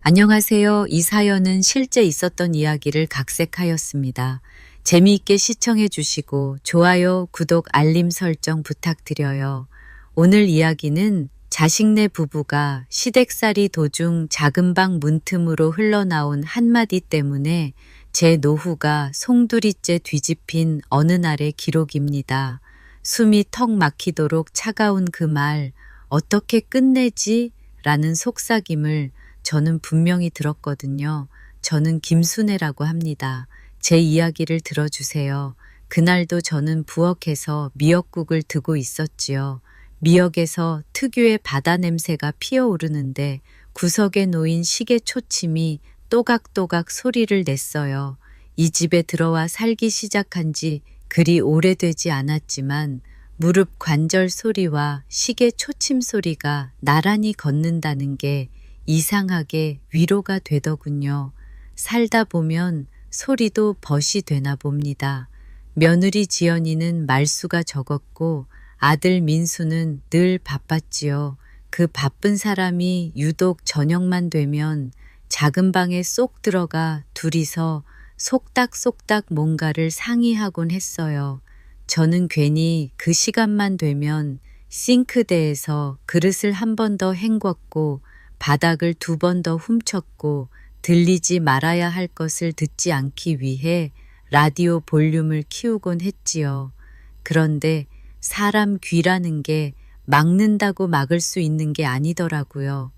안녕하세요. 이 사연은 실제 있었던 이야기를 각색하였습니다. 재미있게 시청해 주시고 좋아요, 구독, 알림 설정 부탁드려요. 오늘 이야기는 자식네 부부가 시댁살이 도중 작은 방 문틈으로 흘러나온 한마디 때문에 제 노후가 송두리째 뒤집힌 어느 날의 기록입니다. 숨이 턱 막히도록 차가운 그 말, 어떻게 끝내지? 라는 속삭임을 저는 분명히 들었거든요. 저는 김순애라고 합니다. 제 이야기를 들어주세요. 그날도 저는 부엌에서 미역국을 두고 있었지요. 미역에서 특유의 바다 냄새가 피어오르는데 구석에 놓인 시계 초침이 또각또각 소리를 냈어요. 이 집에 들어와 살기 시작한 지 그리 오래되지 않았지만 무릎 관절 소리와 시계 초침 소리가 나란히 걷는다는 게 이상하게 위로가 되더군요. 살다 보면 소리도 벗이 되나 봅니다. 며느리 지연이는 말수가 적었고 아들 민수는 늘 바빴지요. 그 바쁜 사람이 유독 저녁만 되면 작은 방에 쏙 들어가 둘이서 속닥속닥 뭔가를 상의하곤 했어요. 저는 괜히 그 시간만 되면 싱크대에서 그릇을 한 번 더 헹궜고 바닥을 두 번 더 훔쳤고 들리지 말아야 할 것을 듣지 않기 위해 라디오 볼륨을 키우곤 했지요. 그런데 사람 귀라는 게 막는다고 막을 수 있는 게 아니더라고요.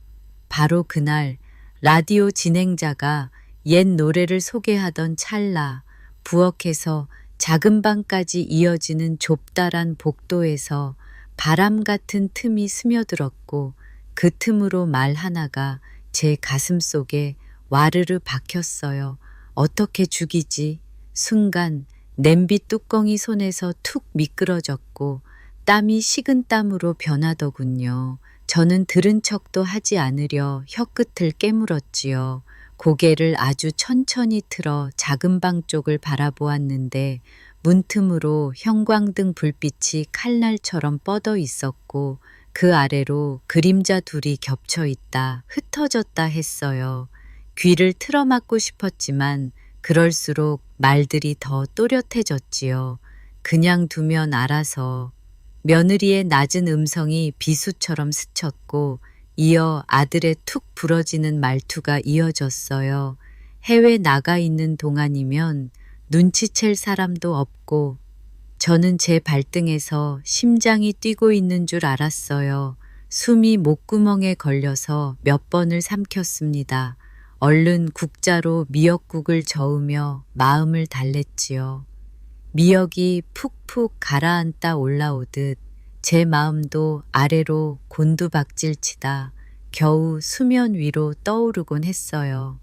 바로 그날 라디오 진행자가 옛 노래를 소개하던 찰나 부엌에서 작은 방까지 이어지는 좁다란 복도에서 바람 같은 틈이 스며들었고 그 틈으로 말 하나가 제 가슴 속에 와르르 박혔어요. 어떻게 죽이지? 순간 냄비 뚜껑이 손에서 툭 미끄러졌고 땀이 식은 땀으로 변하더군요. 저는 들은 척도 하지 않으려 혀끝을 깨물었지요. 고개를 아주 천천히 틀어 작은 방 쪽을 바라보았는데 문틈으로 형광등 불빛이 칼날처럼 뻗어 있었고 그 아래로 그림자 둘이 겹쳐 있다, 흩어졌다 했어요. 귀를 틀어막고 싶었지만 그럴수록 말들이 더 또렷해졌지요. 그냥 두면 알아서. 며느리의 낮은 음성이 비수처럼 스쳤고 이어 아들의 툭 부러지는 말투가 이어졌어요. 해외 나가 있는 동안이면 눈치챌 사람도 없고 저는 제 발등에서 심장이 뛰고 있는 줄 알았어요. 숨이 목구멍에 걸려서 몇 번을 삼켰습니다. 얼른 국자로 미역국을 저으며 마음을 달랬지요. 미역이 푹푹 가라앉다 올라오듯 제 마음도 아래로 곤두박질치다 겨우 수면 위로 떠오르곤 했어요.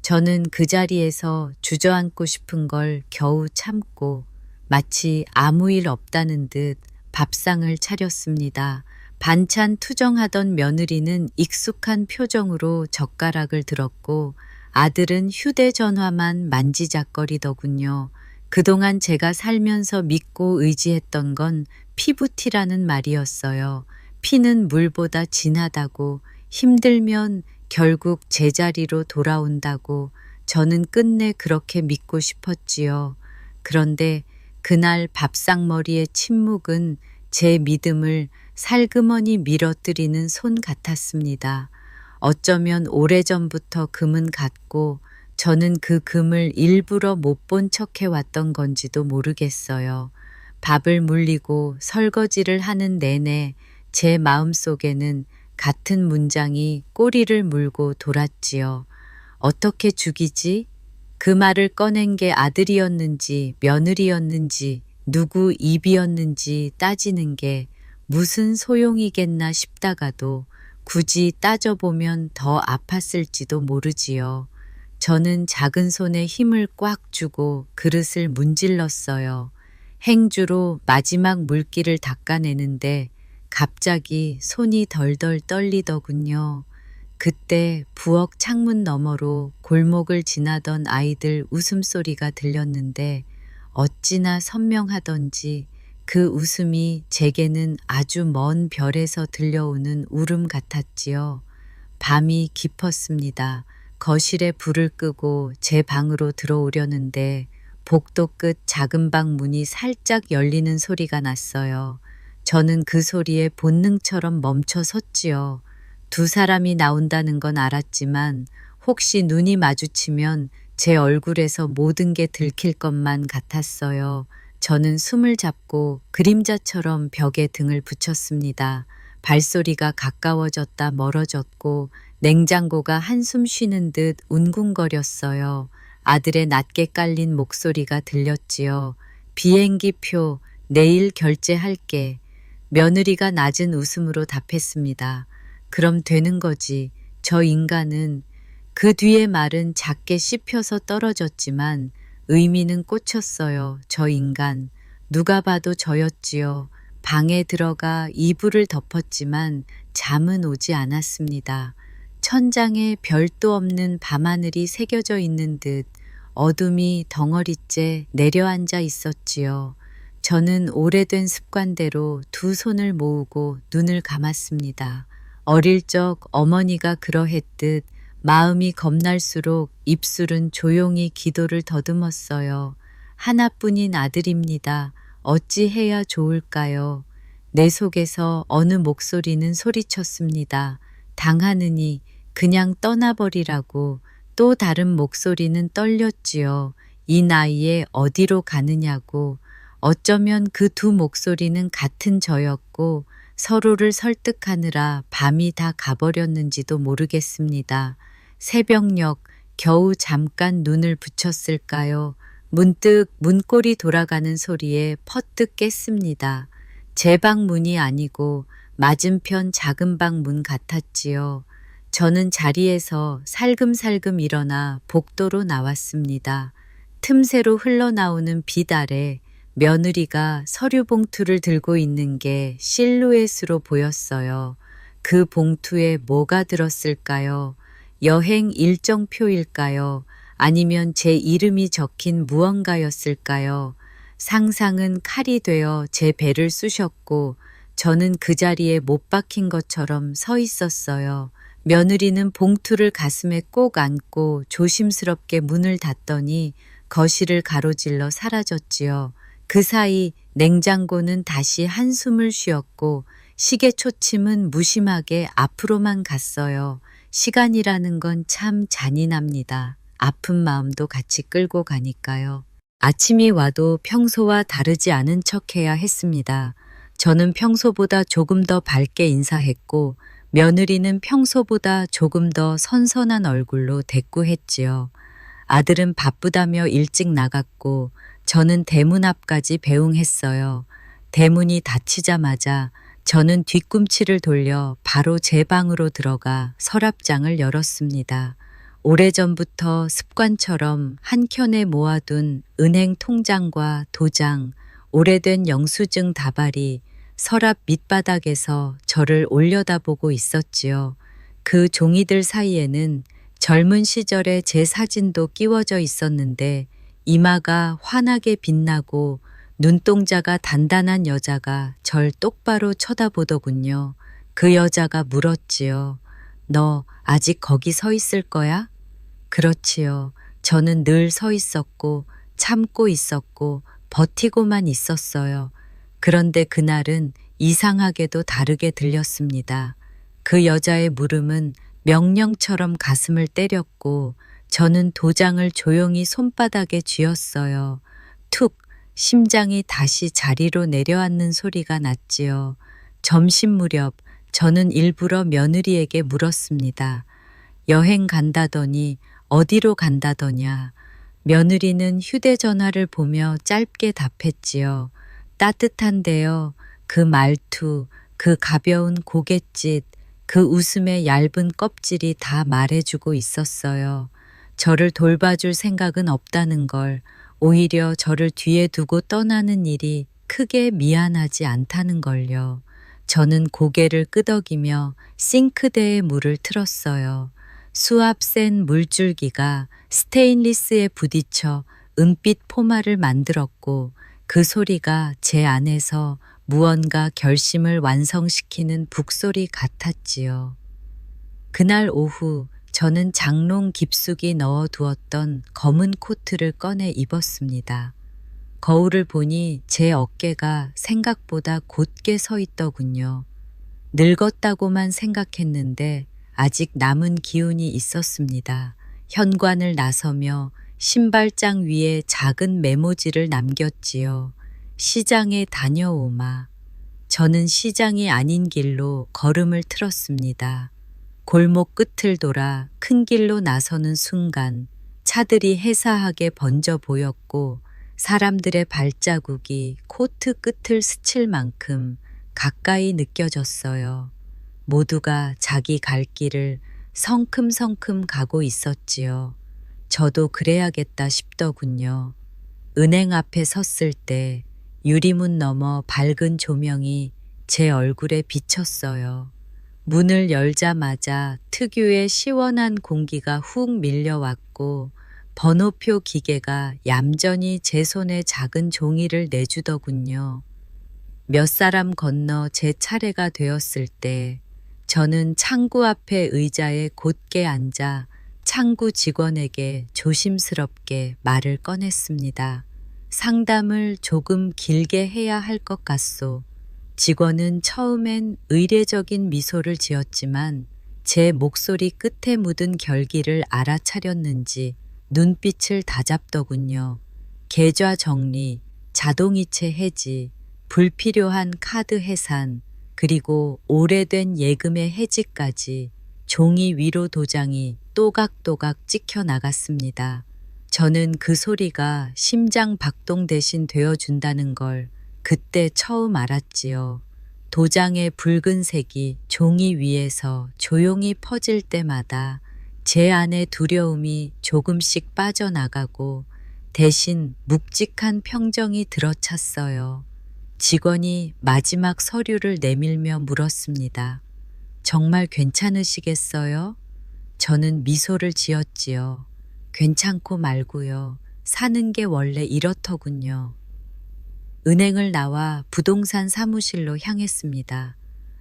저는 그 자리에서 주저앉고 싶은 걸 겨우 참고 마치 아무 일 없다는 듯 밥상을 차렸습니다. 반찬 투정하던 며느리는 익숙한 표정으로 젓가락을 들었고 아들은 휴대전화만 만지작거리더군요. 그동안 제가 살면서 믿고 의지했던 건 피부티라는 말이었어요. 피는 물보다 진하다고, 힘들면 결국 제자리로 돌아온다고 저는 끝내 그렇게 믿고 싶었지요. 그런데 그날 밥상머리의 침묵은 제 믿음을 살그머니 밀어뜨리는 손 같았습니다. 어쩌면 오래전부터 금은 같고 저는 그 금을 일부러 못 본 척 해왔던 건지도 모르겠어요. 밥을 물리고 설거지를 하는 내내 제 마음속에는 같은 문장이 꼬리를 물고 돌았지요. 어떻게 죽이지? 그 말을 꺼낸 게 아들이었는지 며느리였는지 누구 입이었는지 따지는 게 무슨 소용이겠나 싶다가도 굳이 따져보면 더 아팠을지도 모르지요. 저는 작은 손에 힘을 꽉 주고 그릇을 문질렀어요. 행주로 마지막 물기를 닦아내는데 갑자기 손이 덜덜 떨리더군요. 그때 부엌 창문 너머로 골목을 지나던 아이들 웃음소리가 들렸는데 어찌나 선명하던지 그 웃음이 제게는 아주 먼 별에서 들려오는 울음 같았지요. 밤이 깊었습니다. 거실에 불을 끄고 제 방으로 들어오려는데 복도 끝 작은 방 문이 살짝 열리는 소리가 났어요. 저는 그 소리에 본능처럼 멈춰 섰지요. 두 사람이 나온다는 건 알았지만 혹시 눈이 마주치면 제 얼굴에서 모든 게 들킬 것만 같았어요. 저는 숨을 잡고 그림자처럼 벽에 등을 붙였습니다. 발소리가 가까워졌다 멀어졌고 냉장고가 한숨 쉬는 듯 웅궁거렸어요. 아들의 낮게 깔린 목소리가 들렸지요. 비행기표 내일 결제할게. 며느리가 낮은 웃음으로 답했습니다. 그럼 되는 거지. 저 인간은. 그 뒤의 말은 작게 씹혀서 떨어졌지만 의미는 꽂혔어요. 저 인간. 누가 봐도 저였지요. 방에 들어가 이불을 덮었지만 잠은 오지 않았습니다. 천장에 별도 없는 밤하늘이 새겨져 있는 듯 어둠이 덩어리째 내려앉아 있었지요. 저는 오래된 습관대로 두 손을 모으고 눈을 감았습니다. 어릴 적 어머니가 그러했듯 마음이 겁날수록 입술은 조용히 기도를 더듬었어요. 하나뿐인 아들입니다. 어찌해야 좋을까요? 내 속에서 어느 목소리는 소리쳤습니다. 당하느니 그냥 떠나버리라고. 또 다른 목소리는 떨렸지요. 이 나이에 어디로 가느냐고. 어쩌면 그 두 목소리는 같은 저였고 서로를 설득하느라 밤이 다 가버렸는지도 모르겠습니다. 새벽녘 겨우 잠깐 눈을 붙였을까요? 문득 문고리 돌아가는 소리에 퍼뜩 깼습니다. 제 방 문이 아니고 맞은편 작은 방 문 같았지요. 저는 자리에서 살금살금 일어나 복도로 나왔습니다. 틈새로 흘러나오는 빛 아래 며느리가 서류 봉투를 들고 있는 게 실루엣으로 보였어요. 그 봉투에 뭐가 들었을까요? 여행 일정표일까요? 아니면 제 이름이 적힌 무언가였을까요? 상상은 칼이 되어 제 배를 쑤셨고 저는 그 자리에 못 박힌 것처럼 서 있었어요. 며느리는 봉투를 가슴에 꼭 안고 조심스럽게 문을 닫더니 거실을 가로질러 사라졌지요. 그 사이 냉장고는 다시 한숨을 쉬었고 시계 초침은 무심하게 앞으로만 갔어요. 시간이라는 건 참 잔인합니다. 아픈 마음도 같이 끌고 가니까요. 아침이 와도 평소와 다르지 않은 척해야 했습니다. 저는 평소보다 조금 더 밝게 인사했고 며느리는 평소보다 조금 더 선선한 얼굴로 대꾸했지요. 아들은 바쁘다며 일찍 나갔고 저는 대문 앞까지 배웅했어요. 대문이 닫히자마자 저는 뒤꿈치를 돌려 바로 제 방으로 들어가 서랍장을 열었습니다. 오래전부터 습관처럼 한켠에 모아둔 은행 통장과 도장, 오래된 영수증 다발이 서랍 밑바닥에서 저를 올려다보고 있었지요. 그 종이들 사이에는 젊은 시절의 제 사진도 끼워져 있었는데 이마가 환하게 빛나고 눈동자가 단단한 여자가 절 똑바로 쳐다보더군요. 그 여자가 물었지요. 너 아직 거기 서 있을 거야? 그렇지요. 저는 늘 서 있었고 참고 있었고 버티고만 있었어요. 그런데 그날은 이상하게도 다르게 들렸습니다. 그 여자의 물음은 명령처럼 가슴을 때렸고 저는 도장을 조용히 손바닥에 쥐었어요. 툭! 심장이 다시 자리로 내려앉는 소리가 났지요. 점심 무렵 저는 일부러 며느리에게 물었습니다. 여행 간다더니 어디로 간다더냐. 며느리는 휴대전화를 보며 짧게 답했지요. 따뜻한데요. 그 말투, 그 가벼운 고갯짓, 그 웃음의 얇은 껍질이 다 말해주고 있었어요. 저를 돌봐줄 생각은 없다는 걸, 오히려 저를 뒤에 두고 떠나는 일이 크게 미안하지 않다는 걸요. 저는 고개를 끄덕이며 싱크대에 물을 틀었어요. 수압 센 물줄기가 스테인리스에 부딪혀 은빛 포마를 만들었고 그 소리가 제 안에서 무언가 결심을 완성시키는 북소리 같았지요. 그날 오후 저는 장롱 깊숙이 넣어 두었던 검은 코트를 꺼내 입었습니다. 거울을 보니 제 어깨가 생각보다 곧게 서 있더군요. 늙었다고만 생각했는데 아직 남은 기운이 있었습니다. 현관을 나서며 신발장 위에 작은 메모지를 남겼지요. 시장에 다녀오마. 저는 시장이 아닌 길로 걸음을 틀었습니다. 골목 끝을 돌아 큰 길로 나서는 순간 차들이 해사하게 번져 보였고 사람들의 발자국이 코트 끝을 스칠 만큼 가까이 느껴졌어요. 모두가 자기 갈 길을 성큼성큼 가고 있었지요. 저도 그래야겠다 싶더군요. 은행 앞에 섰을 때 유리문 너머 밝은 조명이 제 얼굴에 비쳤어요. 문을 열자마자 특유의 시원한 공기가 훅 밀려왔고 번호표 기계가 얌전히 제 손에 작은 종이를 내주더군요. 몇 사람 건너 제 차례가 되었을 때 저는 창구 앞에 의자에 곧게 앉아 창구 직원에게 조심스럽게 말을 꺼냈습니다. 상담을 조금 길게 해야 할 것 같소. 직원은 처음엔 의례적인 미소를 지었지만 제 목소리 끝에 묻은 결기를 알아차렸는지 눈빛을 다잡더군요. 계좌 정리, 자동이체 해지, 불필요한 카드 해산, 그리고 오래된 예금의 해지까지 종이 위로 도장이 또각또각 찍혀 나갔습니다. 저는 그 소리가 심장 박동 대신 되어준다는 걸 그때 처음 알았지요. 도장의 붉은색이 종이 위에서 조용히 퍼질 때마다 제 안의 두려움이 조금씩 빠져나가고 대신 묵직한 평정이 들어찼어요. 직원이 마지막 서류를 내밀며 물었습니다. 정말 괜찮으시겠어요? 저는 미소를 지었지요. 괜찮고 말고요. 사는 게 원래 이렇더군요. 은행을 나와 부동산 사무실로 향했습니다.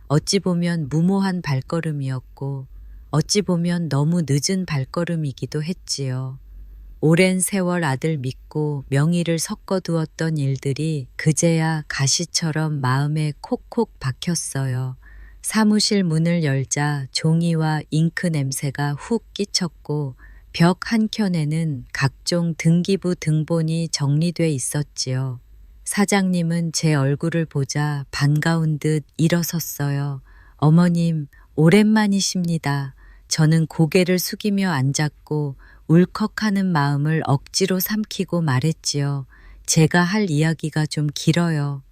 어찌 보면 무모한 발걸음이었고 어찌 보면 너무 늦은 발걸음이기도 했지요. 오랜 세월 아들 믿고 명의를 섞어두었던 일들이 그제야 가시처럼 마음에 콕콕 박혔어요. 사무실 문을 열자 종이와 잉크 냄새가 훅 끼쳤고 벽 한켠에는 각종 등기부 등본이 정리돼 있었지요. 사장님은 제 얼굴을 보자 반가운 듯 일어섰어요. 어머님, 오랜만이십니다. 저는 고개를 숙이며 앉았고 울컥하는 마음을 억지로 삼키고 말했지요. 제가 할 이야기가 좀 길어요.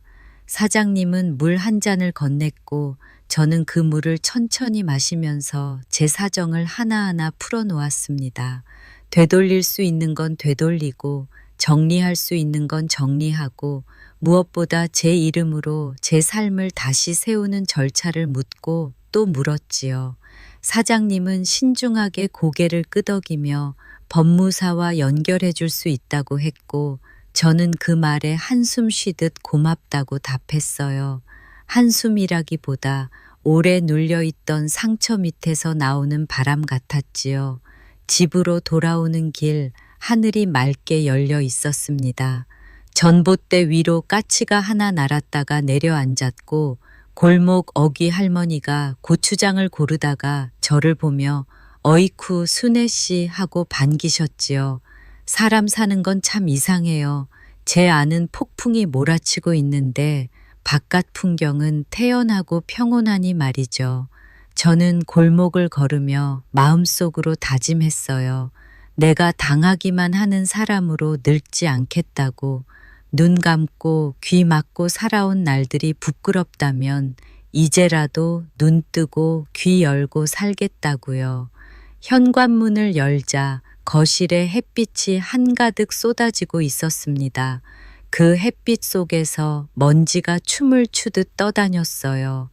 사장님은 물 한 잔을 건넸고 저는 그 물을 천천히 마시면서 제 사정을 하나하나 풀어놓았습니다. 되돌릴 수 있는 건 되돌리고 정리할 수 있는 건 정리하고 무엇보다 제 이름으로 제 삶을 다시 세우는 절차를 묻고 또 물었지요. 사장님은 신중하게 고개를 끄덕이며 법무사와 연결해 줄 수 있다고 했고 저는 그 말에 한숨 쉬듯 고맙다고 답했어요. 한숨이라기보다 오래 눌려있던 상처 밑에서 나오는 바람 같았지요. 집으로 돌아오는 길 하늘이 맑게 열려 있었습니다. 전봇대 위로 까치가 하나 날았다가 내려앉았고 골목 어귀 할머니가 고추장을 고르다가 저를 보며 어이쿠 순애씨 하고 반기셨지요. 사람 사는 건 참 이상해요. 제 안은 폭풍이 몰아치고 있는데 바깥 풍경은 태연하고 평온하니 말이죠. 저는 골목을 걸으며 마음속으로 다짐했어요. 내가 당하기만 하는 사람으로 늙지 않겠다고. 눈 감고 귀 막고 살아온 날들이 부끄럽다면 이제라도 눈 뜨고 귀 열고 살겠다고요. 현관문을 열자 거실에 햇빛이 한가득 쏟아지고 있었습니다. 그 햇빛 속에서 먼지가 춤을 추듯 떠다녔어요.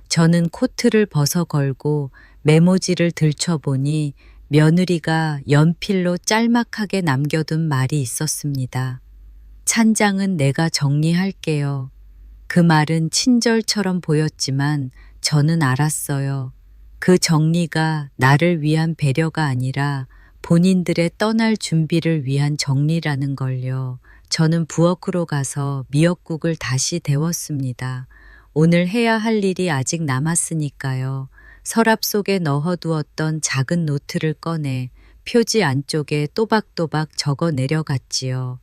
저는 코트를 벗어 걸고 메모지를 들춰보니 며느리가 연필로 짤막하게 남겨둔 말이 있었습니다. 찬장은 내가 정리할게요. 그 말은 친절처럼 보였지만 저는 알았어요. 그 정리가 나를 위한 배려가 아니라 본인들의 떠날 준비를 위한 정리라는 걸요. 저는 부엌으로 가서 미역국을 다시 데웠습니다. 오늘 해야 할 일이 아직 남았으니까요. 서랍 속에 넣어두었던 작은 노트를 꺼내 표지 안쪽에 또박또박 적어 내려갔지요.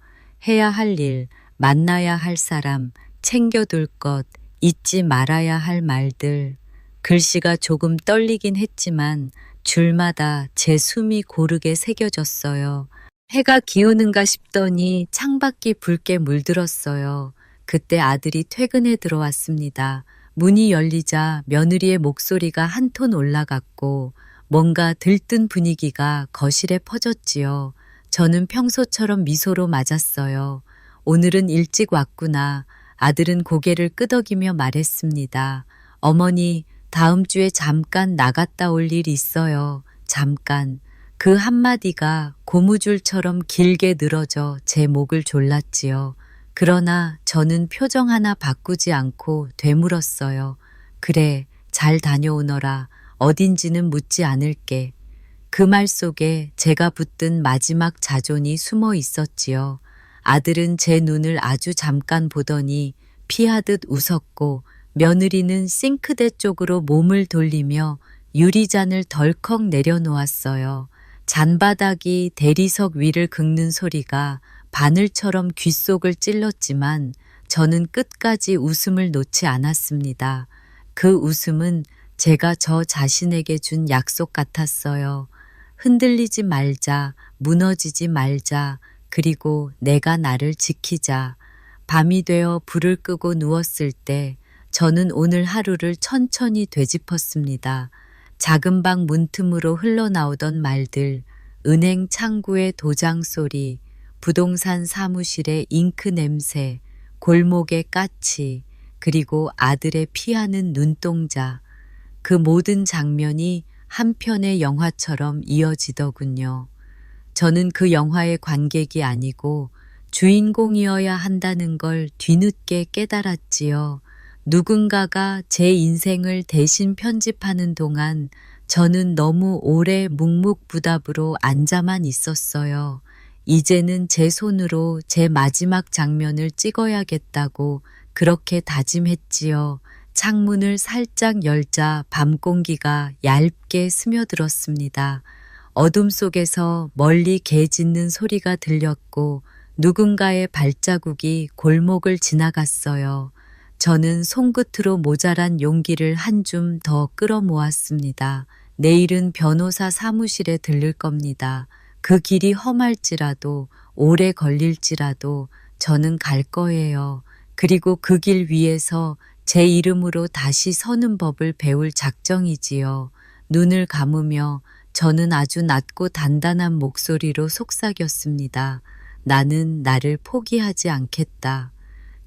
해야 할 일, 만나야 할 사람, 챙겨둘 것, 잊지 말아야 할 말들. 글씨가 조금 떨리긴 했지만 줄마다 제 숨이 고르게 새겨졌어요. 해가 기우는가 싶더니 창밖이 붉게 물들었어요. 그때 아들이 퇴근해 들어왔습니다. 문이 열리자 며느리의 목소리가 한 톤 올라갔고 뭔가 들뜬 분위기가 거실에 퍼졌지요. 저는 평소처럼 미소로 맞았어요. 오늘은 일찍 왔구나. 아들은 고개를 끄덕이며 말했습니다. 어머니, 다음 주에 잠깐 나갔다 올 일 있어요. 잠깐. 그 한마디가 고무줄처럼 길게 늘어져 제 목을 졸랐지요. 그러나 저는 표정 하나 바꾸지 않고 되물었어요. 그래, 잘 다녀오너라. 어딘지는 묻지 않을게. 그 말 속에 제가 붙든 마지막 자존이 숨어 있었지요. 아들은 제 눈을 아주 잠깐 보더니 피하듯 웃었고 며느리는 싱크대 쪽으로 몸을 돌리며 유리잔을 덜컥 내려놓았어요. 잔바닥이 대리석 위를 긁는 소리가 바늘처럼 귓속을 찔렀지만 저는 끝까지 웃음을 놓지 않았습니다. 그 웃음은 제가 저 자신에게 준 약속 같았어요. 흔들리지 말자, 무너지지 말자, 그리고 내가 나를 지키자. 밤이 되어 불을 끄고 누웠을 때 저는 오늘 하루를 천천히 되짚었습니다. 작은 방 문틈으로 흘러나오던 말들, 은행 창구의 도장 소리, 부동산 사무실의 잉크 냄새, 골목의 까치, 그리고 아들의 피하는 눈동자. 그 모든 장면이 한 편의 영화처럼 이어지더군요. 저는 그 영화의 관객이 아니고 주인공이어야 한다는 걸 뒤늦게 깨달았지요. 누군가가 제 인생을 대신 편집하는 동안 저는 너무 오래 묵묵부답으로 앉아만 있었어요. 이제는 제 손으로 제 마지막 장면을 찍어야겠다고 그렇게 다짐했지요. 창문을 살짝 열자 밤 공기가 얇게 스며들었습니다. 어둠 속에서 멀리 개 짖는 소리가 들렸고 누군가의 발자국이 골목을 지나갔어요. 저는 손끝으로 모자란 용기를 한 줌 더 끌어모았습니다. 내일은 변호사 사무실에 들를 겁니다. 그 길이 험할지라도 오래 걸릴지라도 저는 갈 거예요. 그리고 그 길 위에서 제 이름으로 다시 서는 법을 배울 작정이지요. 눈을 감으며 저는 아주 낮고 단단한 목소리로 속삭였습니다. 나는 나를 포기하지 않겠다.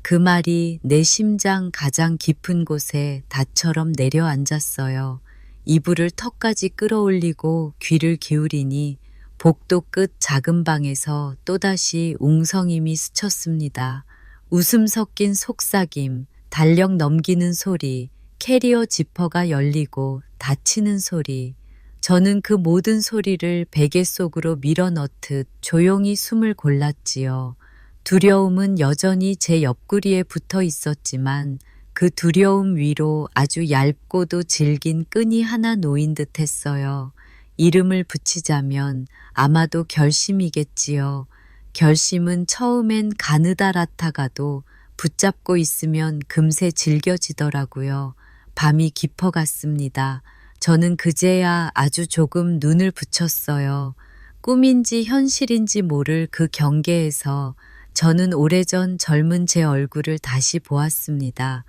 그 말이 내 심장 가장 깊은 곳에 닷처럼 내려앉았어요. 이불을 턱까지 끌어올리고 귀를 기울이니 복도 끝 작은 방에서 또다시 웅성임이 스쳤습니다. 웃음 섞인 속삭임, 달력 넘기는 소리, 캐리어 지퍼가 열리고 닫히는 소리. 저는 그 모든 소리를 베개 속으로 밀어넣듯 조용히 숨을 골랐지요. 두려움은 여전히 제 옆구리에 붙어 있었지만 그 두려움 위로 아주 얇고도 질긴 끈이 하나 놓인 듯 했어요. 이름을 붙이자면 아마도 결심이겠지요. 결심은 처음엔 가느다랗다가도 붙잡고 있으면 금세 질겨지더라고요. 밤이 깊어갔습니다. 저는 그제야 아주 조금 눈을 붙였어요. 꿈인지 현실인지 모를 그 경계에서 저는 오래전 젊은 제 얼굴을 다시 보았습니다.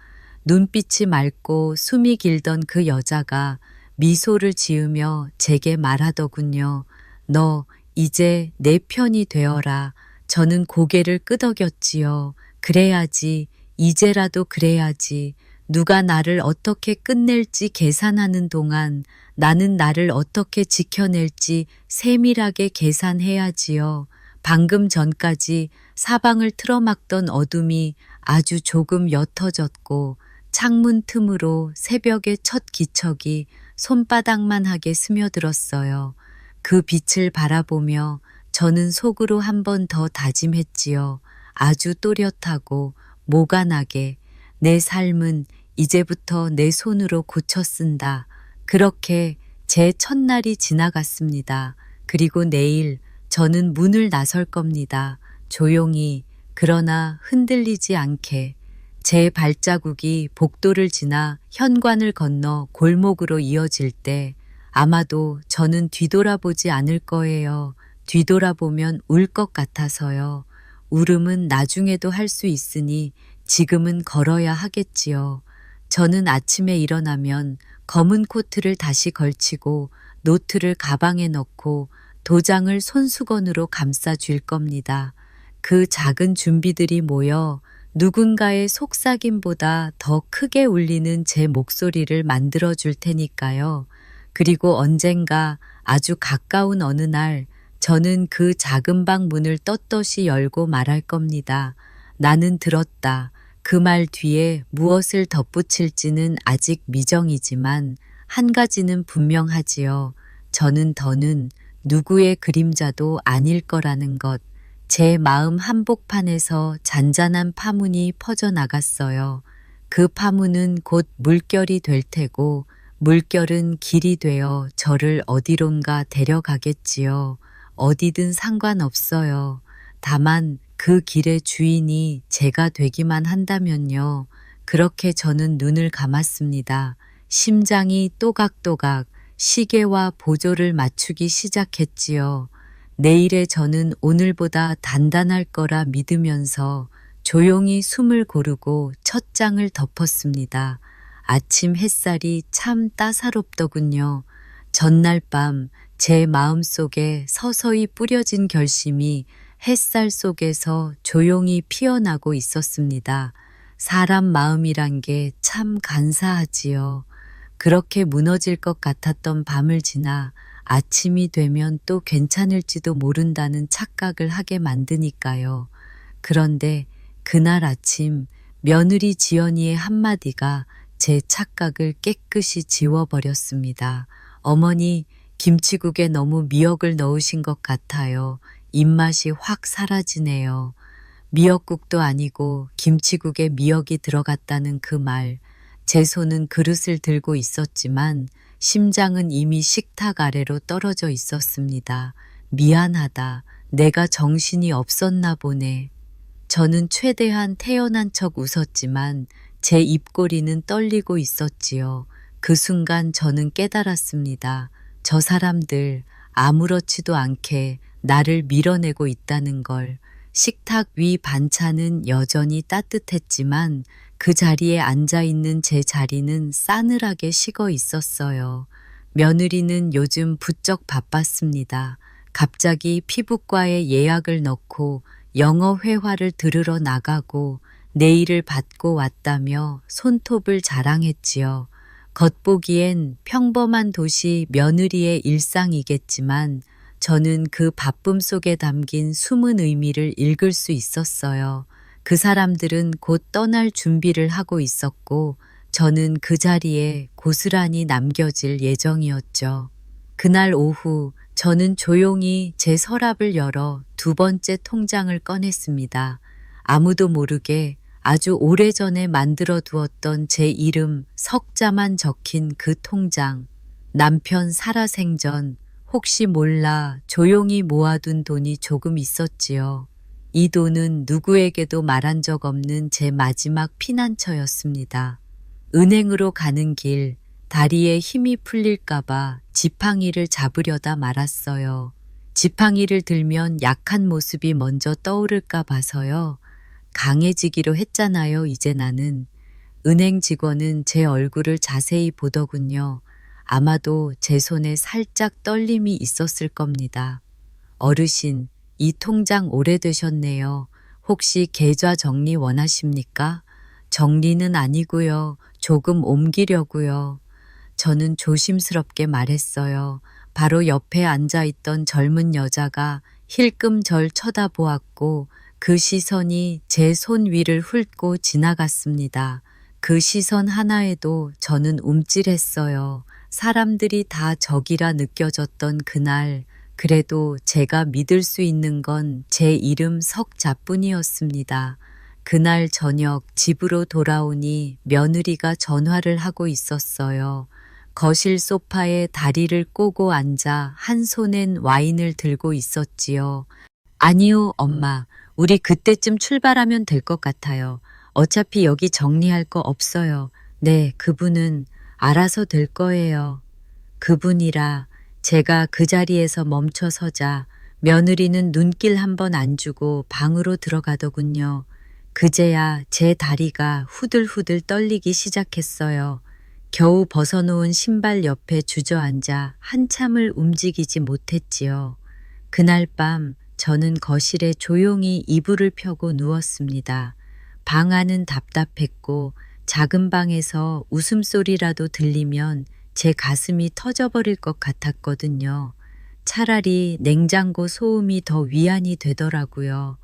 눈빛이 맑고 숨이 길던 그 여자가 미소를 지으며 제게 말하더군요. 너 이제 내 편이 되어라. 저는 고개를 끄덕였지요. 그래야지, 이제라도 그래야지. 누가 나를 어떻게 끝낼지 계산하는 동안 나는 나를 어떻게 지켜낼지 세밀하게 계산해야지요. 방금 전까지 사방을 틀어막던 어둠이 아주 조금 옅어졌고 창문 틈으로 새벽의 첫 기척이 손바닥만하게 스며들었어요. 그 빛을 바라보며 저는 속으로 한 번 더 다짐했지요. 아주 또렷하고 모가 나게 내 삶은 이제부터 내 손으로 고쳐 쓴다. 그렇게 제 첫날이 지나갔습니다. 그리고 내일 저는 문을 나설 겁니다. 조용히, 그러나 흔들리지 않게. 제 발자국이 복도를 지나 현관을 건너 골목으로 이어질 때 아마도 저는 뒤돌아보지 않을 거예요. 뒤돌아보면 울 것 같아서요. 울음은 나중에도 할 수 있으니 지금은 걸어야 하겠지요. 저는 아침에 일어나면 검은 코트를 다시 걸치고 노트를 가방에 넣고 도장을 손수건으로 감싸 줄 겁니다. 그 작은 준비들이 모여 누군가의 속삭임보다 더 크게 울리는 제 목소리를 만들어 줄 테니까요. 그리고 언젠가 아주 가까운 어느 날 저는 그 작은 방 문을 떳떳이 열고 말할 겁니다. 나는 들었다. 그 말 뒤에 무엇을 덧붙일지는 아직 미정이지만 한 가지는 분명하지요. 저는 더는 누구의 그림자도 아닐 거라는 것. 제 마음 한복판에서 잔잔한 파문이 퍼져나갔어요. 그 파문은 곧 물결이 될 테고 물결은 길이 되어 저를 어디론가 데려가겠지요. 어디든 상관없어요. 다만 그 길의 주인이 제가 되기만 한다면요. 그렇게 저는 눈을 감았습니다. 심장이 또각또각 시계와 보조를 맞추기 시작했지요. 내일의 저는 오늘보다 단단할 거라 믿으면서 조용히 숨을 고르고 첫 장을 덮었습니다. 아침 햇살이 참 따사롭더군요. 전날 밤 제 마음속에 서서히 뿌려진 결심이 햇살 속에서 조용히 피어나고 있었습니다. 사람 마음이란 게 참 간사하지요. 그렇게 무너질 것 같았던 밤을 지나 아침이 되면 또 괜찮을지도 모른다는 착각을 하게 만드니까요. 그런데 그날 아침 며느리 지연이의 한마디가 제 착각을 깨끗이 지워버렸습니다. 어머니, 김치국에 너무 미역을 넣으신 것 같아요. 입맛이 확 사라지네요. 미역국도 아니고 김치국에 미역이 들어갔다는 그 말. 제 손은 그릇을 들고 있었지만 심장은 이미 식탁 아래로 떨어져 있었습니다. 미안하다. 내가 정신이 없었나 보네. 저는 최대한 태연한 척 웃었지만 제 입꼬리는 떨리고 있었지요. 그 순간 저는 깨달았습니다. 저 사람들 아무렇지도 않게 나를 밀어내고 있다는 걸. 식탁 위 반찬은 여전히 따뜻했지만 그 자리에 앉아있는 제 자리는 싸늘하게 식어 있었어요. 며느리는 요즘 부쩍 바빴습니다. 갑자기 피부과에 예약을 넣고 영어 회화를 들으러 나가고 내일을 받고 왔다며 손톱을 자랑했지요. 겉보기엔 평범한 도시 며느리의 일상이겠지만 저는 그 바쁨 속에 담긴 숨은 의미를 읽을 수 있었어요. 그 사람들은 곧 떠날 준비를 하고 있었고 저는 그 자리에 고스란히 남겨질 예정이었죠. 그날 오후 저는 조용히 제 서랍을 열어 두 번째 통장을 꺼냈습니다. 아무도 모르게 아주 오래전에 만들어 두었던 제 이름 석자만 적힌 그 통장. 남편 살아생전 혹시 몰라 조용히 모아둔 돈이 조금 있었지요. 이 돈은 누구에게도 말한 적 없는 제 마지막 피난처였습니다. 은행으로 가는 길, 다리에 힘이 풀릴까봐 지팡이를 잡으려다 말았어요. 지팡이를 들면 약한 모습이 먼저 떠오를까 봐서요. 강해지기로 했잖아요, 이제 나는. 은행 직원은 제 얼굴을 자세히 보더군요. 아마도 제 손에 살짝 떨림이 있었을 겁니다. 어르신, 이 통장 오래되셨네요. 혹시 계좌 정리 원하십니까? 정리는 아니고요. 조금 옮기려고요. 저는 조심스럽게 말했어요. 바로 옆에 앉아있던 젊은 여자가 힐끔 절 쳐다보았고 그 시선이 제 손 위를 훑고 지나갔습니다. 그 시선 하나에도 저는 움찔했어요. 사람들이 다 적이라 느껴졌던 그날, 그래도 제가 믿을 수 있는 건 제 이름 석자뿐이었습니다. 그날 저녁 집으로 돌아오니 며느리가 전화를 하고 있었어요. 거실 소파에 다리를 꼬고 앉아 한 손엔 와인을 들고 있었지요. 아니요, 엄마. 우리 그때쯤 출발하면 될 것 같아요. 어차피 여기 정리할 거 없어요. 네, 그분은 알아서 될 거예요. 그분이라 제가 그 자리에서 멈춰 서자 며느리는 눈길 한 번 안 주고 방으로 들어가더군요. 그제야 제 다리가 후들후들 떨리기 시작했어요. 겨우 벗어놓은 신발 옆에 주저앉아 한참을 움직이지 못했지요. 그날 밤 저는 거실에 조용히 이불을 펴고 누웠습니다. 방 안은 답답했고 작은 방에서 웃음소리라도 들리면 제 가슴이 터져버릴 것 같았거든요. 차라리 냉장고 소음이 더 위안이 되더라고요.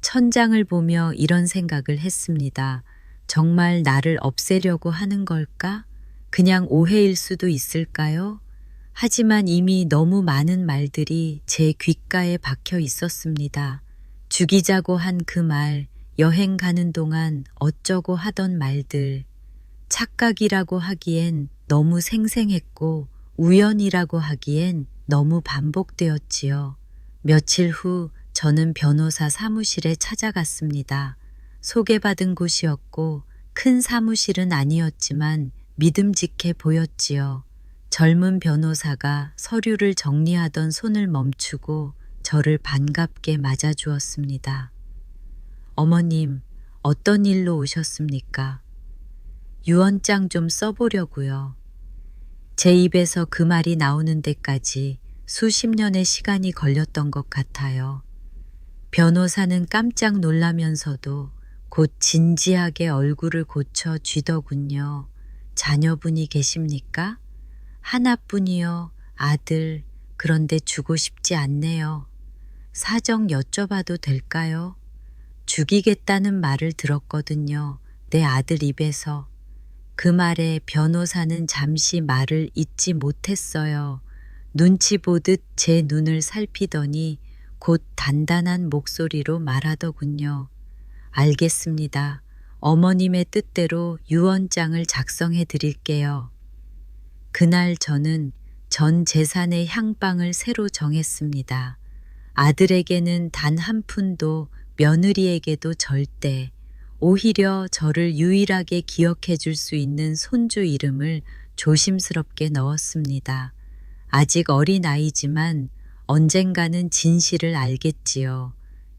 천장을 보며 이런 생각을 했습니다. 정말 나를 없애려고 하는 걸까? 그냥 오해일 수도 있을까요? 하지만 이미 너무 많은 말들이 제 귓가에 박혀 있었습니다. 죽이자고 한 그 말, 여행 가는 동안 어쩌고 하던 말들, 착각이라고 하기엔 너무 생생했고 우연이라고 하기엔 너무 반복되었지요. 며칠 후 저는 변호사 사무실에 찾아갔습니다. 소개받은 곳이었고 큰 사무실은 아니었지만 믿음직해 보였지요. 젊은 변호사가 서류를 정리하던 손을 멈추고 저를 반갑게 맞아주었습니다. 어머님, 어떤 일로 오셨습니까? 유언장 좀 써보려고요. 제 입에서 그 말이 나오는 데까지 수십 년의 시간이 걸렸던 것 같아요. 변호사는 깜짝 놀라면서도 곧 진지하게 얼굴을 고쳐 쥐더군요. 자녀분이 계십니까? 하나뿐이요. 아들. 그런데 주고 싶지 않네요. 사정 여쭤봐도 될까요? 죽이겠다는 말을 들었거든요. 내 아들 입에서. 그 말에 변호사는 잠시 말을 잇지 못했어요. 눈치 보듯 제 눈을 살피더니 곧 단단한 목소리로 말하더군요. 알겠습니다. 어머님의 뜻대로 유언장을 작성해 드릴게요. 그날 저는 전 재산의 향방을 새로 정했습니다. 아들에게는 단 한 푼도, 며느리에게도 절대, 오히려 저를 유일하게 기억해 줄 수 있는 손주 이름을 조심스럽게 넣었습니다. 아직 어린아이지만 언젠가는 진실을 알겠지요.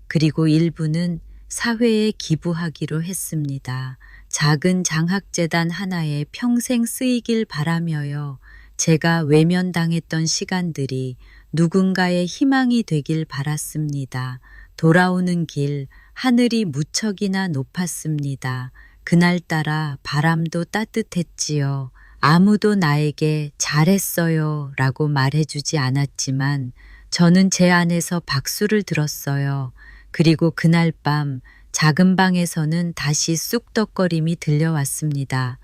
그리고 일부는 사회에 기부하기로 했습니다. 작은 장학재단 하나에 평생 쓰이길 바라며요. 제가 외면당했던 시간들이 누군가의 희망이 되길 바랐습니다. 돌아오는 길, 하늘이 무척이나 높았습니다. 그날따라 바람도 따뜻했지요. 아무도 나에게 잘했어요 라고 말해주지 않았지만 저는 제 안에서 박수를 들었어요. 그리고 그날 밤 작은 방에서는 다시 쑥덕거림이 들려왔습니다.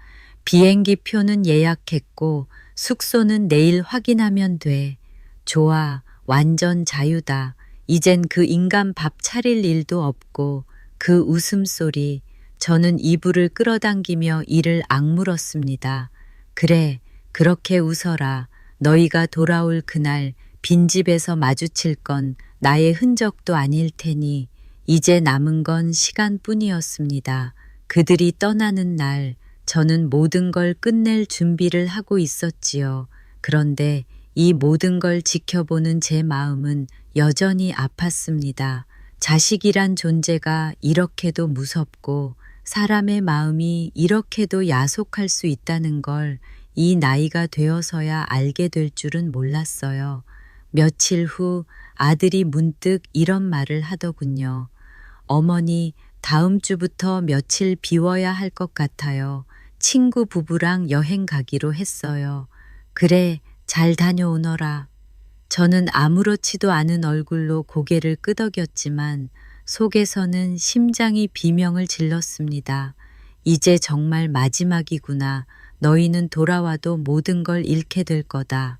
비행기 표는 예약했고 숙소는 내일 확인하면 돼. 좋아, 완전 자유다. 이젠 그 인간 밥 차릴 일도 없고 그 웃음소리, 저는 이불을 끌어당기며 이를 악물었습니다. 그래, 그렇게 웃어라. 너희가 돌아올 그날 빈집에서 마주칠 건 나의 흔적도 아닐 테니 이제 남은 건 시간뿐이었습니다. 그들이 떠나는 날 저는 모든 걸 끝낼 준비를 하고 있었지요. 그런데 이 모든 걸 지켜보는 제 마음은 여전히 아팠습니다. 자식이란 존재가 이렇게도 무섭고 사람의 마음이 이렇게도 야속할 수 있다는 걸 이 나이가 되어서야 알게 될 줄은 몰랐어요. 며칠 후 아들이 문득 이런 말을 하더군요. 어머니, 다음 주부터 며칠 비워야 할 것 같아요. 친구 부부랑 여행 가기로 했어요. 그래, 잘 다녀오너라. 저는 아무렇지도 않은 얼굴로 고개를 끄덕였지만 속에서는 심장이 비명을 질렀습니다. 이제 정말 마지막이구나. 너희는 돌아와도 모든 걸 잃게 될 거다.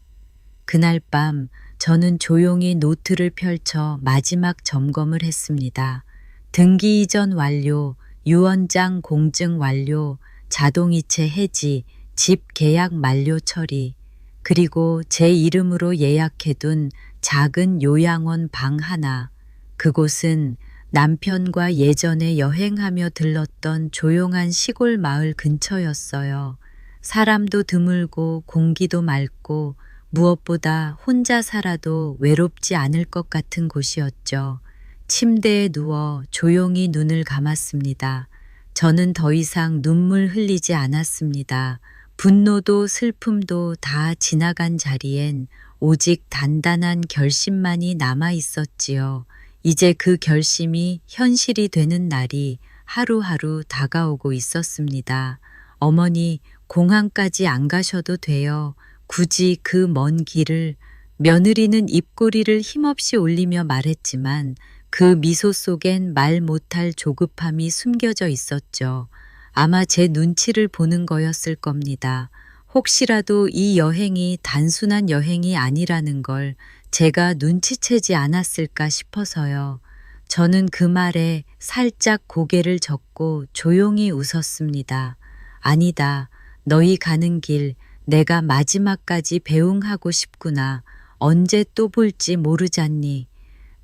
그날 밤 저는 조용히 노트를 펼쳐 마지막 점검을 했습니다. 등기 이전 완료, 유언장 공증 완료, 자동이체 해지, 집 계약 만료 처리, 그리고 제 이름으로 예약해둔 작은 요양원 방 하나. 그곳은 남편과 예전에 여행하며 들렀던 조용한 시골 마을 근처였어요. 사람도 드물고 공기도 맑고 무엇보다 혼자 살아도 외롭지 않을 것 같은 곳이었죠. 침대에 누워 조용히 눈을 감았습니다. 저는 더 이상 눈물 흘리지 않았습니다. 분노도 슬픔도 다 지나간 자리엔 오직 단단한 결심만이 남아 있었지요. 이제 그 결심이 현실이 되는 날이 하루하루 다가오고 있었습니다. 어머니, 공항까지 안 가셔도 돼요. 굳이 그 먼 길을. 며느리는 입꼬리를 힘없이 올리며 말했지만 그 미소 속엔 말 못할 조급함이 숨겨져 있었죠. 아마 제 눈치를 보는 거였을 겁니다. 혹시라도 이 여행이 단순한 여행이 아니라는 걸 제가 눈치채지 않았을까 싶어서요. 저는 그 말에 살짝 고개를 젓고 조용히 웃었습니다. 아니다. 너희 가는 길 내가 마지막까지 배웅하고 싶구나. 언제 또 볼지 모르잖니.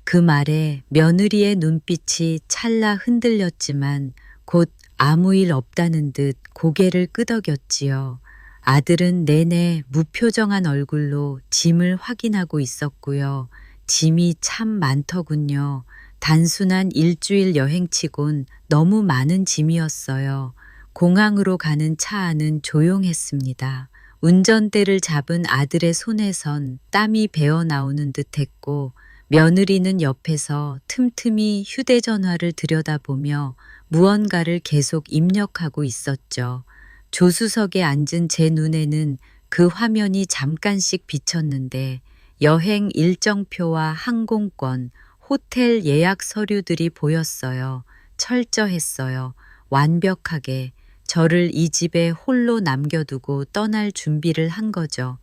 그 말에 며느리의 눈빛이 찰나 흔들렸지만 곧 아무 일 없다는 듯 고개를 끄덕였지요. 아들은 내내 무표정한 얼굴로 짐을 확인하고 있었고요. 짐이 참 많더군요. 단순한 일주일 여행치곤 너무 많은 짐이었어요. 공항으로 가는 차 안은 조용했습니다. 운전대를 잡은 아들의 손에선 땀이 배어 나오는 듯했고 며느리는 옆에서 틈틈이 휴대전화를 들여다보며 무언가를 계속 입력하고 있었죠. 조수석에 앉은 제 눈에는 그 화면이 잠깐씩 비쳤는데 여행 일정표와 항공권, 호텔 예약 서류들이 보였어요. 철저했어요. 완벽하게 저를 이 집에 홀로 남겨두고 떠날 준비를 한 거죠.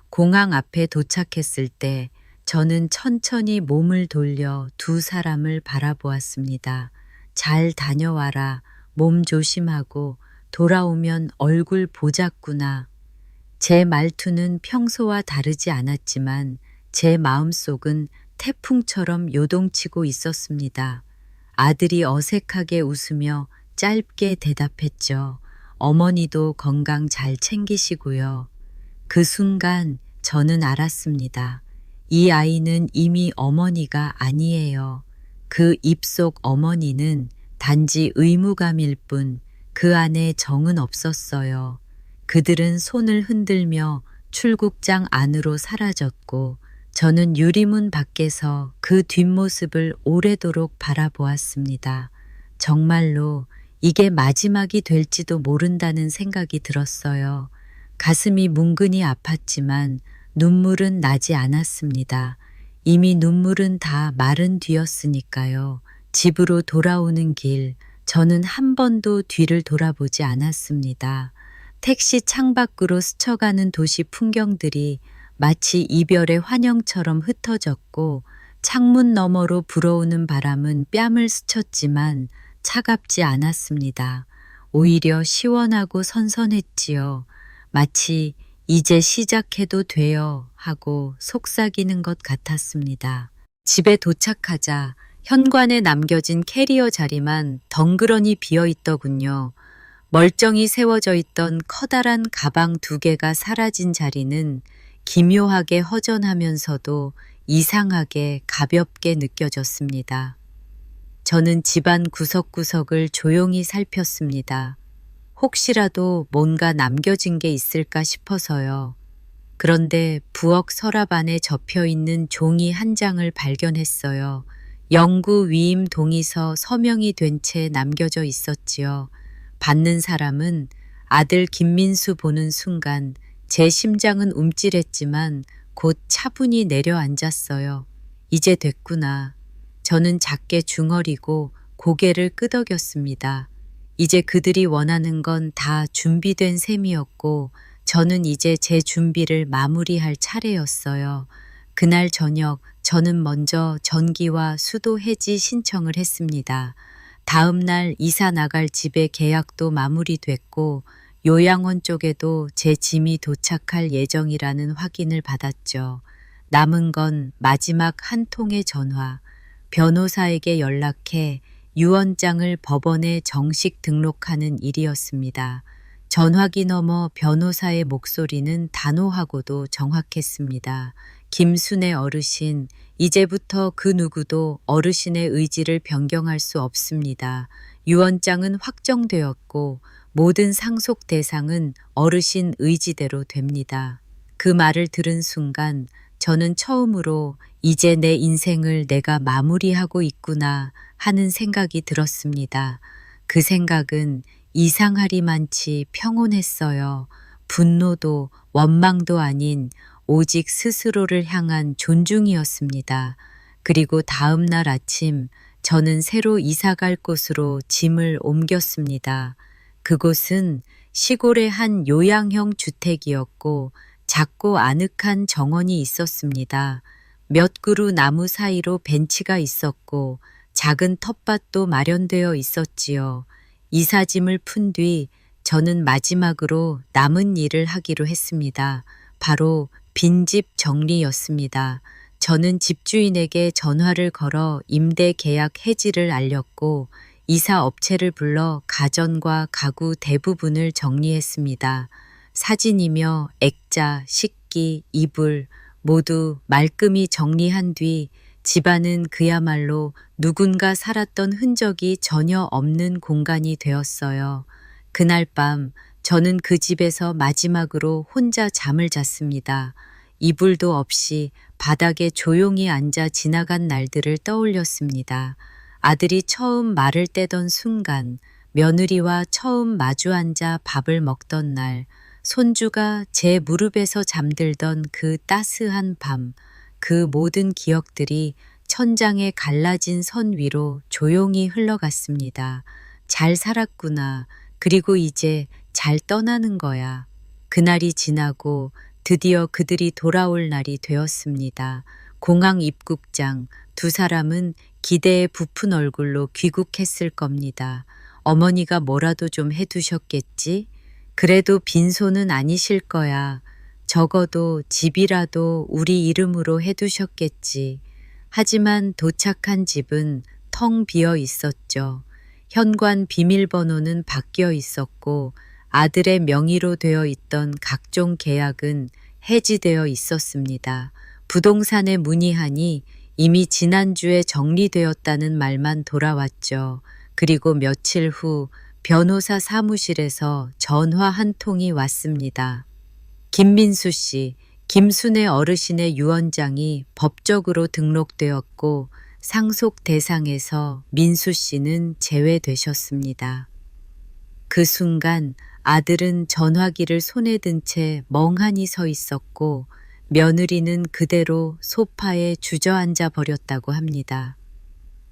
공항 앞에 도착했을 때 저는 천천히 몸을 돌려 두 사람을 바라보았습니다. 잘 다녀와라. 몸 조심하고 돌아오면 얼굴 보자꾸나. 제 말투는 평소와 다르지 않았지만 제 마음속은 태풍처럼 요동치고 있었습니다. 아들이 어색하게 웃으며 짧게 대답했죠. 어머니도 건강 잘 챙기시고요. 그 순간 저는 알았습니다. 이 아이는 이미 어머니가 아니에요. 그 입속 어머니는 단지 의무감일 뿐 그 안에 정은 없었어요. 그들은 손을 흔들며 출국장 안으로 사라졌고 저는 유리문 밖에서 그 뒷모습을 오래도록 바라보았습니다. 정말로 이게 마지막이 될지도 모른다는 생각이 들었어요. 가슴이 뭉근히 아팠지만 눈물은 나지 않았습니다. 이미 눈물은 다 마른 뒤였으니까요. 집으로 돌아오는 길, 저는 한 번도 뒤를 돌아보지 않았습니다. 택시 창밖으로 스쳐가는 도시 풍경들이 마치 이별의 환영처럼 흩어졌고 창문 너머로 불어오는 바람은 뺨을 스쳤지만 차갑지 않았습니다. 오히려 시원하고 선선했지요. 마치 이제 시작해도 돼요 하고 속삭이는 것 같았습니다. 집에 도착하자 현관에 남겨진 캐리어 자리만 덩그러니 비어 있더군요. 멀쩡히 세워져 있던 커다란 가방 2개가 사라진 자리는 기묘하게 허전하면서도 이상하게 가볍게 느껴졌습니다. 저는 집안 구석구석을 조용히 살폈습니다. 혹시라도 뭔가 남겨진 게 있을까 싶어서요. 그런데 부엌 서랍 안에 접혀있는 종이 한 장을 발견했어요. 영구 위임 동의서 서명이 된 채 남겨져 있었지요. 받는 사람은 아들 김민수 보는 순간 제 심장은 움찔했지만 곧 차분히 내려앉았어요. 이제 됐구나. 저는 작게 중얼이고 고개를 끄덕였습니다. 이제 그들이 원하는 건 다 준비된 셈이었고 저는 이제 제 준비를 마무리할 차례였어요. 그날 저녁 저는 먼저 전기와 수도 해지 신청을 했습니다. 다음 날 이사 나갈 집의 계약도 마무리됐고 요양원 쪽에도 제 짐이 도착할 예정이라는 확인을 받았죠. 남은 건 마지막 한 통의 전화. 변호사에게 연락해 유언장을 법원에 정식 등록하는 일이었습니다. 전화기 너머 변호사의 목소리는 단호하고도 정확했습니다. 김순애 어르신, 이제부터 그 누구도 어르신의 의지를 변경할 수 없습니다. 유언장은 확정되었고 모든 상속 대상은 어르신 의지대로 됩니다. 그 말을 들은 순간 저는 처음으로 이제 내 인생을 내가 마무리하고 있구나 하는 생각이 들었습니다. 그 생각은 이상하리만치 평온했어요. 분노도 원망도 아닌 오직 스스로를 향한 존중이었습니다. 그리고 다음 날 아침 저는 새로 이사갈 곳으로 짐을 옮겼습니다. 그곳은 시골의 한 요양형 주택이었고 작고 아늑한 정원이 있었습니다. 몇 그루 나무 사이로 벤치가 있었고 작은 텃밭도 마련되어 있었지요. 이사짐을 푼 뒤 저는 마지막으로 남은 일을 하기로 했습니다. 바로 빈집 정리였습니다. 저는 집주인에게 전화를 걸어 임대 계약 해지를 알렸고 이사 업체를 불러 가전과 가구 대부분을 정리했습니다. 사진이며 액자, 식기, 이불 모두 말끔히 정리한 뒤 집안은 그야말로 누군가 살았던 흔적이 전혀 없는 공간이 되었어요. 그날 밤 저는 그 집에서 마지막으로 혼자 잠을 잤습니다. 이불도 없이 바닥에 조용히 앉아 지나간 날들을 떠올렸습니다. 아들이 처음 말을 떼던 순간, 며느리와 처음 마주 앉아 밥을 먹던 날, 손주가 제 무릎에서 잠들던 그 따스한 밤, 그 모든 기억들이 천장에 갈라진 선 위로 조용히 흘러갔습니다. 잘 살았구나. 그리고 이제 잘 떠나는 거야. 그날이 지나고 드디어 그들이 돌아올 날이 되었습니다. 공항 입국장, 두 사람은 기대에 부푼 얼굴로 귀국했을 겁니다. 어머니가 뭐라도 좀 해두셨겠지? 그래도 빈손은 아니실 거야. 적어도 집이라도 우리 이름으로 해두셨겠지. 하지만 도착한 집은 텅 비어 있었죠. 현관 비밀번호는 바뀌어 있었고 아들의 명의로 되어 있던 각종 계약은 해지되어 있었습니다. 부동산에 문의하니 이미 지난주에 정리되었다는 말만 돌아왔죠. 그리고 며칠 후 변호사 사무실에서 전화 한 통이 왔습니다. 김민수 씨, 김순애 어르신의 유언장이 법적으로 등록되었고 상속 대상에서 민수 씨는 제외되셨습니다. 그 순간 아들은 전화기를 손에 든 채 멍하니 서 있었고 며느리는 그대로 소파에 주저앉아 버렸다고 합니다.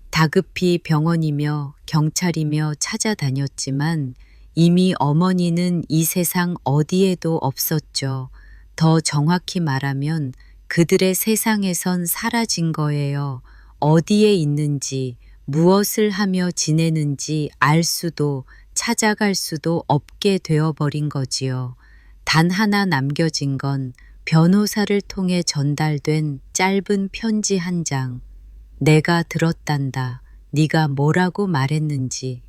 다급히 병원이며 경찰이며 찾아다녔지만 이미 어머니는 이 세상 어디에도 없었죠. 더 정확히 말하면 그들의 세상에선 사라진 거예요. 어디에 있는지, 무엇을 하며 지내는지 알 수도 찾아갈 수도 없게 되어버린 거지요. 단 하나 남겨진 건 변호사를 통해 전달된 짧은 편지 한 장. 내가 들었단다. 네가 뭐라고 말했는지.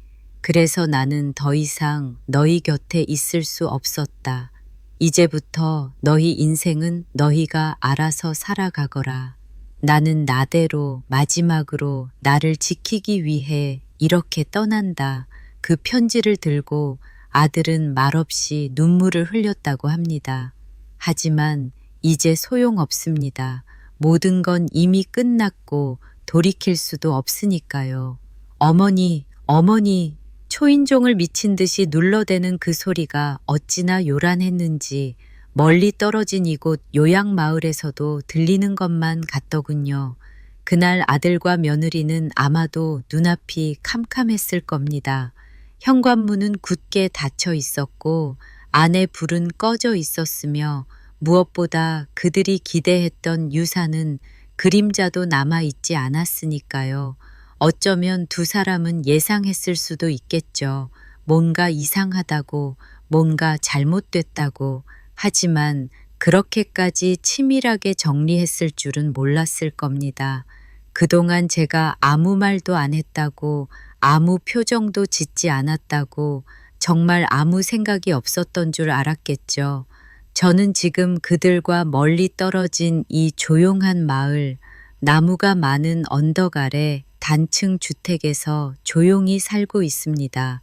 그래서 나는 더 이상 너희 곁에 있을 수 없었다. 이제부터 너희 인생은 너희가 알아서 살아가거라. 나는 나대로 마지막으로 나를 지키기 위해 이렇게 떠난다. 그 편지를 들고 아들은 말없이 눈물을 흘렸다고 합니다. 하지만 이제 소용없습니다. 모든 건 이미 끝났고 돌이킬 수도 없으니까요. 어머니, 어머니, 초인종을 미친 듯이 눌러대는 그 소리가 어찌나 요란했는지 멀리 떨어진 이곳 요양마을에서도 들리는 것만 같더군요. 그날 아들과 며느리는 아마도 눈앞이 캄캄했을 겁니다. 현관문은 굳게 닫혀 있었고 안에 불은 꺼져 있었으며 무엇보다 그들이 기대했던 유산은 그림자도 남아있지 않았으니까요. 어쩌면 두 사람은 예상했을 수도 있겠죠. 뭔가 이상하다고, 뭔가 잘못됐다고. 하지만 그렇게까지 치밀하게 정리했을 줄은 몰랐을 겁니다. 그동안 제가 아무 말도 안 했다고, 아무 표정도 짓지 않았다고, 정말 아무 생각이 없었던 줄 알았겠죠. 저는 지금 그들과 멀리 떨어진 이 조용한 마을, 나무가 많은 언덕 아래 단층 주택에서 조용히 살고 있습니다.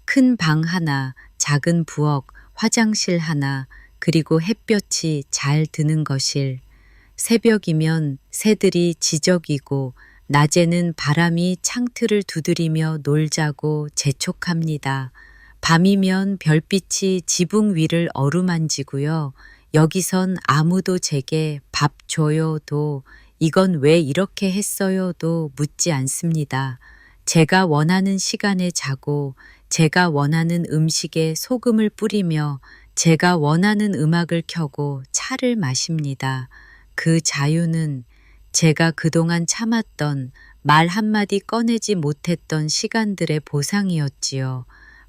큰 방 하나, 작은 부엌, 화장실 하나, 그리고 햇볕이 잘 드는 거실. 새벽이면 새들이 지저귀고 낮에는 바람이 창틀을 두드리며 놀자고 재촉합니다. 밤이면 별빛이 지붕 위를 어루만지고요. 여기선 아무도 제게 밥 줘요도 이건 왜 이렇게 했어요도 묻지 않습니다. 제가 원하는 시간에 자고 제가 원하는 음식에 소금을 뿌리며 제가 원하는 음악을 켜고 차를 마십니다. 그 자유는 제가 그동안 참았던 말 한마디 꺼내지 못했던 시간들의 보상이었지요.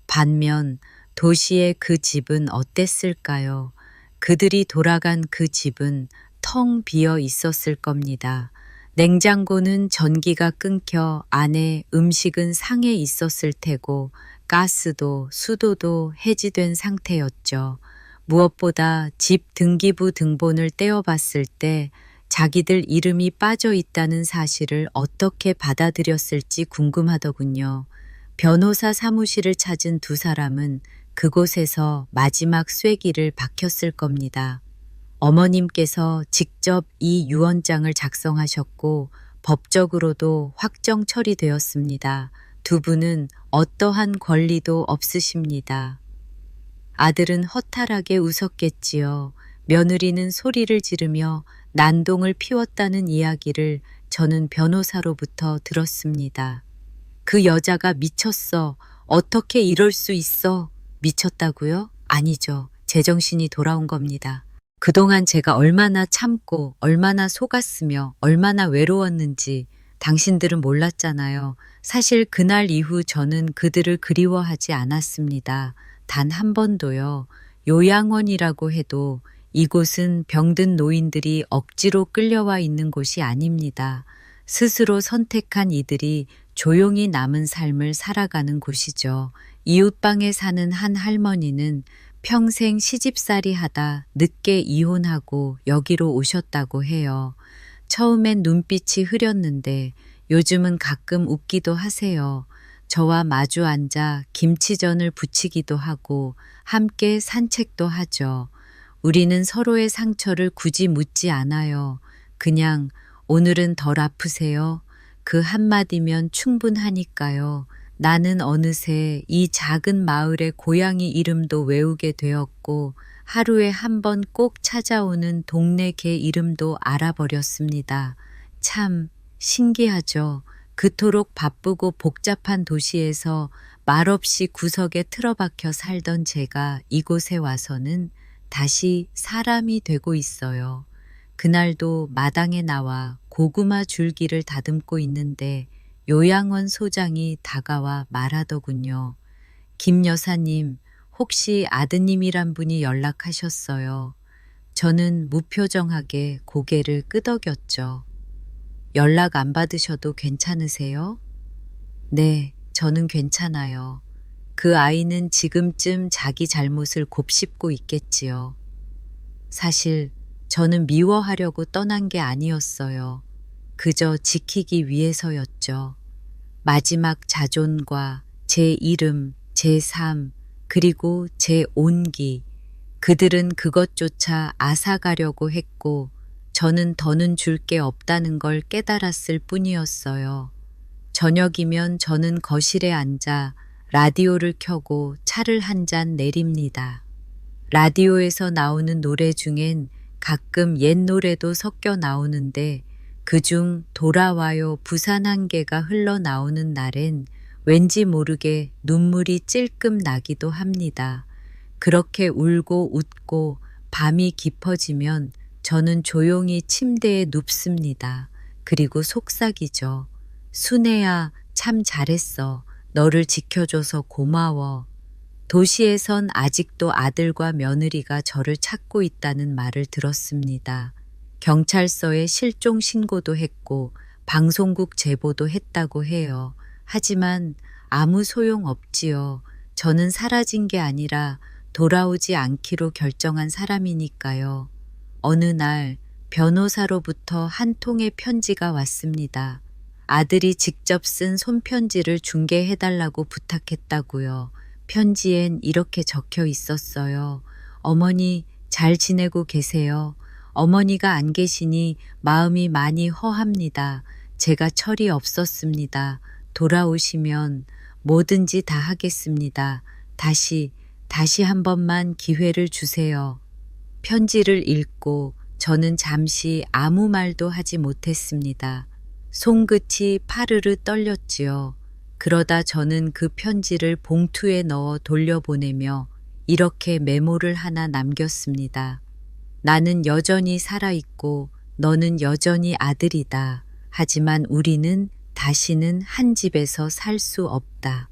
반면 도시의 그 집은 어땠을까요? 그들이 돌아간 그 집은 텅 비어 있었을 겁니다. 냉장고는 전기가 끊겨 안에 음식은 상해 있었을 테고 가스도 수도도 해지된 상태였죠. 무엇보다 집 등기부 등본을 떼어봤을 때 자기들 이름이 빠져 있다는 사실을 어떻게 받아들였을지 궁금하더군요. 변호사 사무실을 찾은 두 사람은 그곳에서 마지막 쐐기를 박혔을 겁니다. 어머님께서 직접 이 유언장을 작성하셨고 법적으로도 확정 처리되었습니다. 두 분은 어떠한 권리도 없으십니다. 아들은 허탈하게 웃었겠지요. 며느리는 소리를 지르며 난동을 피웠다는 이야기를 저는 변호사로부터 들었습니다. 그 여자가 미쳤어. 어떻게 이럴 수 있어? 미쳤다고요? 아니죠. 제정신이 돌아온 겁니다. 그동안 제가 얼마나 참고 얼마나 속았으며 얼마나 외로웠는지 당신들은 몰랐잖아요. 사실 그날 이후 저는 그들을 그리워하지 않았습니다. 단 한 번도요. 요양원이라고 해도 이곳은 병든 노인들이 억지로 끌려와 있는 곳이 아닙니다. 스스로 선택한 이들이 조용히 남은 삶을 살아가는 곳이죠. 이웃방에 사는 한 할머니는 평생 시집살이 하다 늦게 이혼하고 여기로 오셨다고 해요. 처음엔 눈빛이 흐렸는데 요즘은 가끔 웃기도 하세요. 저와 마주 앉아 김치전을 부치기도 하고 함께 산책도 하죠. 우리는 서로의 상처를 굳이 묻지 않아요. 그냥 오늘은 덜 아프세요? 그 한마디면 충분하니까요. 나는 어느새 이 작은 마을의 고양이 이름도 외우게 되었고 하루에 한 번 꼭 찾아오는 동네 개 이름도 알아버렸습니다. 참 신기하죠. 그토록 바쁘고 복잡한 도시에서 말없이 구석에 틀어박혀 살던 제가 이곳에 와서는 다시 사람이 되고 있어요. 그날도 마당에 나와 고구마 줄기를 다듬고 있는데 요양원 소장이 다가와 말하더군요. 김 여사님, 혹시 아드님이란 분이 연락하셨어요. 저는 무표정하게 고개를 끄덕였죠. 연락 안 받으셔도 괜찮으세요? 네, 저는 괜찮아요. 그 아이는 지금쯤 자기 잘못을 곱씹고 있겠지요. 사실 저는 미워하려고 떠난 게 아니었어요. 그저 지키기 위해서였죠. 마지막 자존과 제 이름, 제 삶, 그리고 제 온기. 그들은 그것조차 앗아가려고 했고 저는 더는 줄 게 없다는 걸 깨달았을 뿐이었어요. 저녁이면 저는 거실에 앉아 라디오를 켜고 차를 한 잔 내립니다. 라디오에서 나오는 노래 중엔 가끔 옛 노래도 섞여 나오는데 그중 돌아와요 부산 한개가 흘러나오는 날엔 왠지 모르게 눈물이 찔끔 나기도 합니다. 그렇게 울고 웃고 밤이 깊어지면 저는 조용히 침대에 눕습니다. 그리고 속삭이죠. 순애야, 참 잘했어. 너를 지켜줘서 고마워. 도시에선 아직도 아들과 며느리가 저를 찾고 있다는 말을 들었습니다. 경찰서에 실종 신고도 했고 방송국 제보도 했다고 해요. 하지만 아무 소용 없지요. 저는 사라진 게 아니라 돌아오지 않기로 결정한 사람이니까요. 어느 날 변호사로부터 한 통의 편지가 왔습니다. 아들이 직접 쓴 손편지를 중개해달라고 부탁했다고요. 편지엔 이렇게 적혀 있었어요. 어머니 잘 지내고 계세요. 어머니가 안 계시니 마음이 많이 허합니다. 제가 철이 없었습니다. 돌아오시면 뭐든지 다 하겠습니다. 다시 한 번만 기회를 주세요. 편지를 읽고 저는 잠시 아무 말도 하지 못했습니다. 손끝이 파르르 떨렸지요. 그러다 저는 그 편지를 봉투에 넣어 돌려보내며 이렇게 메모를 하나 남겼습니다. 나는 여전히 살아있고 너는 여전히 아들이다. 하지만 우리는 다시는 한 집에서 살 수 없다.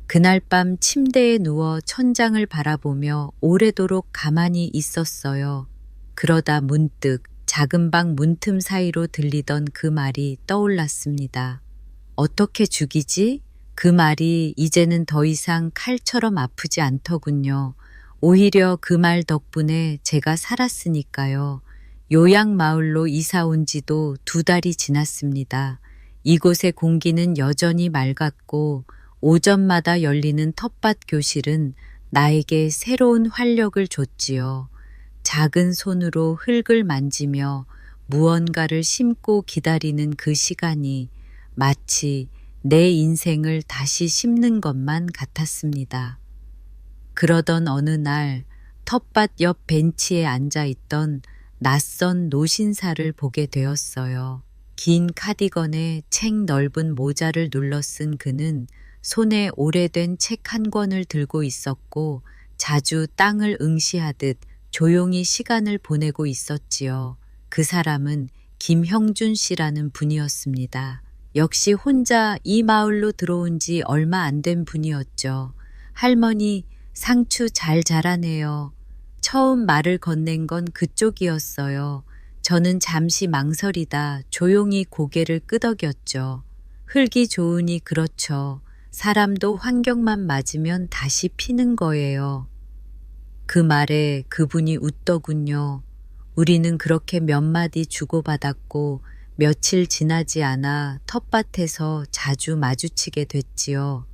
그날 밤 침대에 누워 천장을 바라보며 오래도록 가만히 있었어요. 그러다 문득 작은 방 문틈 사이로 들리던 그 말이 떠올랐습니다. 어떻게 죽이지? 그 말이 이제는 더 이상 칼처럼 아프지 않더군요. 오히려 그 말 덕분에 제가 살았으니까요. 요양마을로 이사 온 지도 2달이 지났습니다. 이곳의 공기는 여전히 맑았고 오전마다 열리는 텃밭 교실은 나에게 새로운 활력을 줬지요. 작은 손으로 흙을 만지며 무언가를 심고 기다리는 그 시간이 마치 내 인생을 다시 심는 것만 같았습니다. 그러던 어느 날 텃밭 옆 벤치에 앉아 있던 낯선 노신사를 보게 되었어요. 긴 카디건에 책 넓은 모자를 눌러 쓴 그는 손에 오래된 책 한 권을 들고 있었고 자주 땅을 응시하듯 조용히 시간을 보내고 있었지요. 그 사람은 김형준 씨라는 분이었습니다. 역시 혼자 이 마을로 들어온 지 얼마 안 된 분이었죠. 할머니, 상추 잘 자라네요. 처음 말을 건넨 건 그쪽이었어요. 저는 잠시 망설이다 조용히 고개를 끄덕였죠. 흙이 좋으니 그렇죠. 사람도 환경만 맞으면 다시 피는 거예요. 그 말에 그분이 웃더군요. 우리는 그렇게 몇 마디 주고받았고 며칠 지나지 않아 텃밭에서 자주 마주치게 됐지요.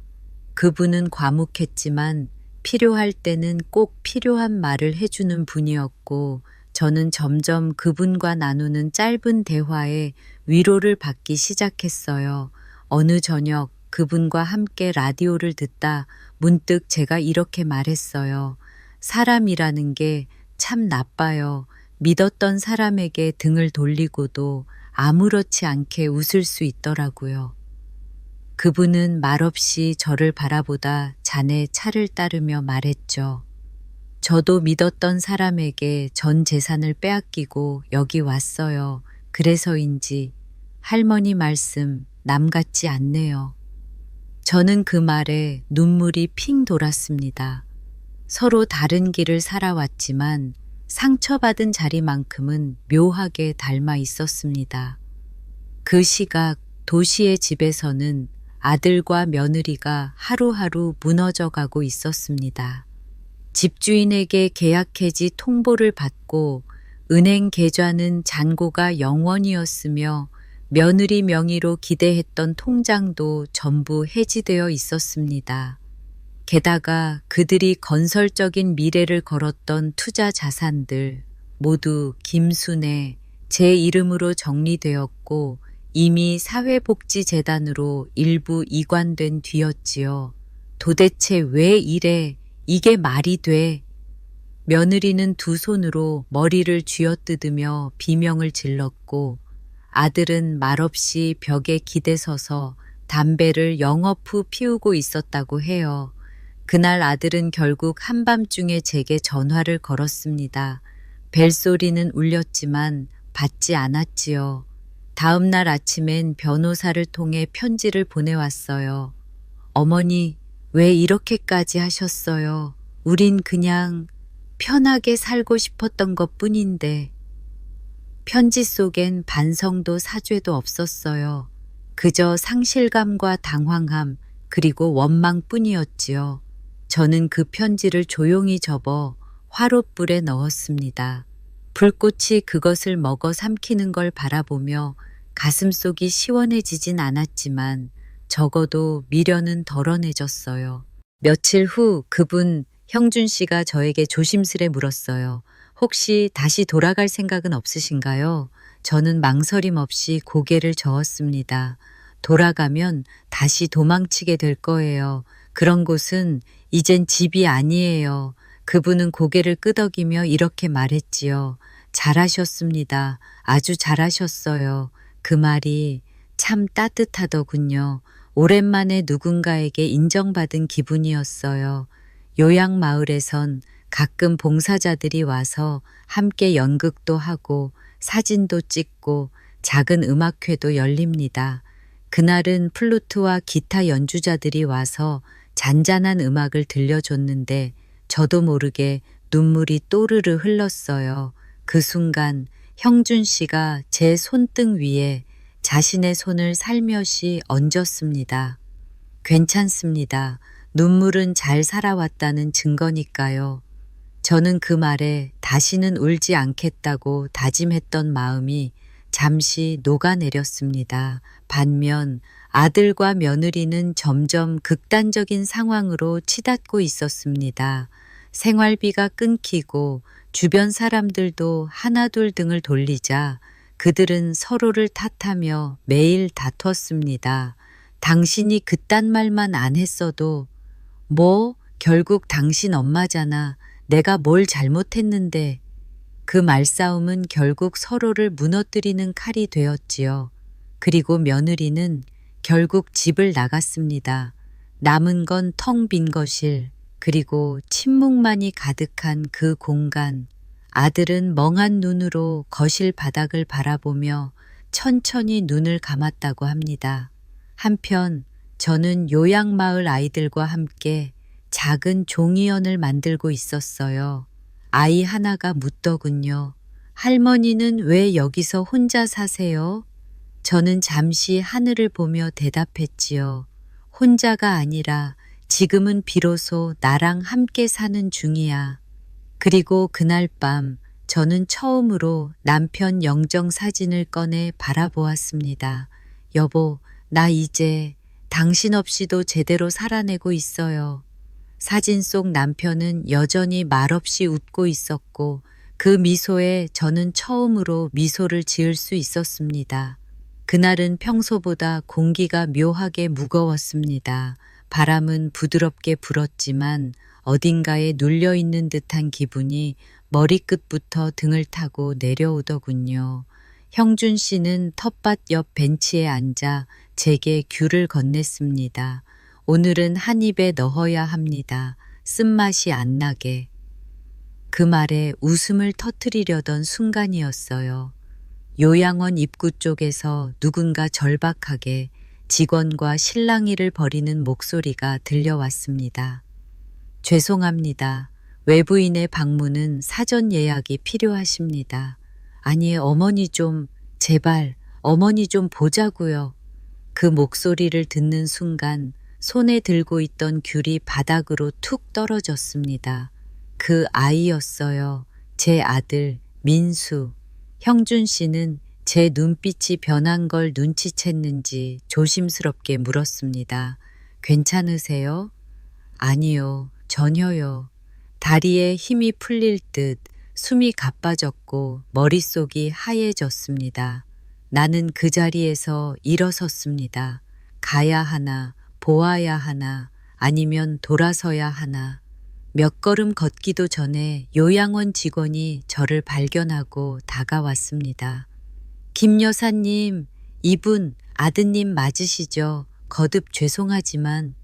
그분은 과묵했지만 필요할 때는 꼭 필요한 말을 해주는 분이었고 저는 점점 그분과 나누는 짧은 대화에 위로를 받기 시작했어요. 어느 저녁 그분과 함께 라디오를 듣다 문득 제가 이렇게 말했어요. 사람이라는 게 참 나빠요. 믿었던 사람에게 등을 돌리고도 아무렇지 않게 웃을 수 있더라고요. 그분은 말없이 저를 바라보다 잔에 차를 따르며 말했죠. 저도 믿었던 사람에게 전 재산을 빼앗기고 여기 왔어요. 그래서인지 할머니 말씀 남 같지 않네요. 저는 그 말에 눈물이 핑 돌았습니다. 서로 다른 길을 살아왔지만 상처받은 자리만큼은 묘하게 닮아 있었습니다. 그 시각 도시의 집에서는 아들과 며느리가 하루하루 무너져가고 있었습니다. 집주인에게 계약해지 통보를 받고 은행 계좌는 잔고가 0원이었으며 며느리 명의로 기대했던 통장도 전부 해지되어 있었습니다. 게다가 그들이 건설적인 미래를 걸었던 투자 자산들 모두 김순애 제 이름으로 정리되었고 이미 사회복지재단으로 일부 이관된 뒤였지요. 도대체 왜 이래? 이게 말이 돼? 며느리는 두 손으로 머리를 쥐어뜯으며 비명을 질렀고 아들은 말없이 벽에 기대서서 담배를 영업 후 피우고 있었다고 해요. 그날 아들은 결국 한밤중에 제게 전화를 걸었습니다. 벨소리는 울렸지만 받지 않았지요. 다음 날 아침엔 변호사를 통해 편지를 보내왔어요. 어머니, 왜 이렇게까지 하셨어요? 우린 그냥 편하게 살고 싶었던 것 뿐인데. 편지 속엔 반성도 사죄도 없었어요. 그저 상실감과 당황함, 그리고 원망뿐이었지요. 저는 그 편지를 조용히 접어 화롯불에 넣었습니다. 불꽃이 그것을 먹어 삼키는 걸 바라보며 가슴속이 시원해지진 않았지만 적어도 미련은 덜어내졌어요. 며칠 후 그분 형준 씨가 저에게 조심스레 물었어요. 혹시 다시 돌아갈 생각은 없으신가요? 저는 망설임 없이 고개를 저었습니다. 돌아가면 다시 도망치게 될 거예요. 그런 곳은 이젠 집이 아니에요. 그분은 고개를 끄덕이며 이렇게 말했지요. 잘하셨습니다. 아주 잘하셨어요. 그 말이 참 따뜻하더군요. 오랜만에 누군가에게 인정받은 기분이었어요. 요양마을에선 가끔 봉사자들이 와서 함께 연극도 하고 사진도 찍고 작은 음악회도 열립니다. 그날은 플루트와 기타 연주자들이 와서 잔잔한 음악을 들려줬는데 저도 모르게 눈물이 또르르 흘렀어요. 그 순간 형준 씨가 제 손등 위에 자신의 손을 살며시 얹었습니다. 괜찮습니다. 눈물은 잘 살아왔다는 증거니까요. 저는 그 말에 다시는 울지 않겠다고 다짐했던 마음이 잠시 녹아내렸습니다. 반면 아들과 며느리는 점점 극단적인 상황으로 치닫고 있었습니다. 생활비가 끊기고 주변 사람들도 하나둘 등을 돌리자 그들은 서로를 탓하며 매일 다퉜습니다. 당신이 그딴 말만 안 했어도 뭐 결국 당신 엄마잖아. 내가 뭘 잘못했는데. 그 말싸움은 결국 서로를 무너뜨리는 칼이 되었지요. 그리고 며느리는 결국 집을 나갔습니다. 남은 건 텅 빈 거실, 그리고 침묵만이 가득한 그 공간. 아들은 멍한 눈으로 거실 바닥을 바라보며 천천히 눈을 감았다고 합니다. 한편 저는 요양마을 아이들과 함께 작은 종이연을 만들고 있었어요. 아이 하나가 묻더군요. 할머니는 왜 여기서 혼자 사세요? 저는 잠시 하늘을 보며 대답했지요. 혼자가 아니라 지금은 비로소 나랑 함께 사는 중이야. 그리고 그날 밤 저는 처음으로 남편 영정 사진을 꺼내 바라보았습니다. 여보, 나 이제 당신 없이도 제대로 살아내고 있어요. 사진 속 남편은 여전히 말없이 웃고 있었고 그 미소에 저는 처음으로 미소를 지을 수 있었습니다. 그날은 평소보다 공기가 묘하게 무거웠습니다. 바람은 부드럽게 불었지만 어딘가에 눌려있는 듯한 기분이 머리끝부터 등을 타고 내려오더군요. 형준 씨는 텃밭 옆 벤치에 앉아 제게 귤을 건넸습니다. 오늘은 한 입에 넣어야 합니다. 쓴맛이 안 나게. 그 말에 웃음을 터뜨리려던 순간이었어요. 요양원 입구 쪽에서 누군가 절박하게 직원과 실랑이를 벌이는 목소리가 들려왔습니다. 죄송합니다. 외부인의 방문은 사전 예약이 필요하십니다. 아니, 어머니 좀, 제발, 어머니 좀 보자고요. 그 목소리를 듣는 순간 손에 들고 있던 귤이 바닥으로 툭 떨어졌습니다. 그 아이였어요. 제 아들, 민수. 형준 씨는 제 눈빛이 변한 걸 눈치챘는지 조심스럽게 물었습니다. 괜찮으세요? 아니요, 전혀요. 다리에 힘이 풀릴 듯 숨이 가빠졌고 머릿속이 하얘졌습니다. 나는 그 자리에서 일어섰습니다. 가야 하나, 보아야 하나, 아니면 돌아서야 하나. 몇 걸음 걷기도 전에 요양원 직원이 저를 발견하고 다가왔습니다. 김 여사님, 이분 아드님 맞으시죠? 거듭 죄송하지만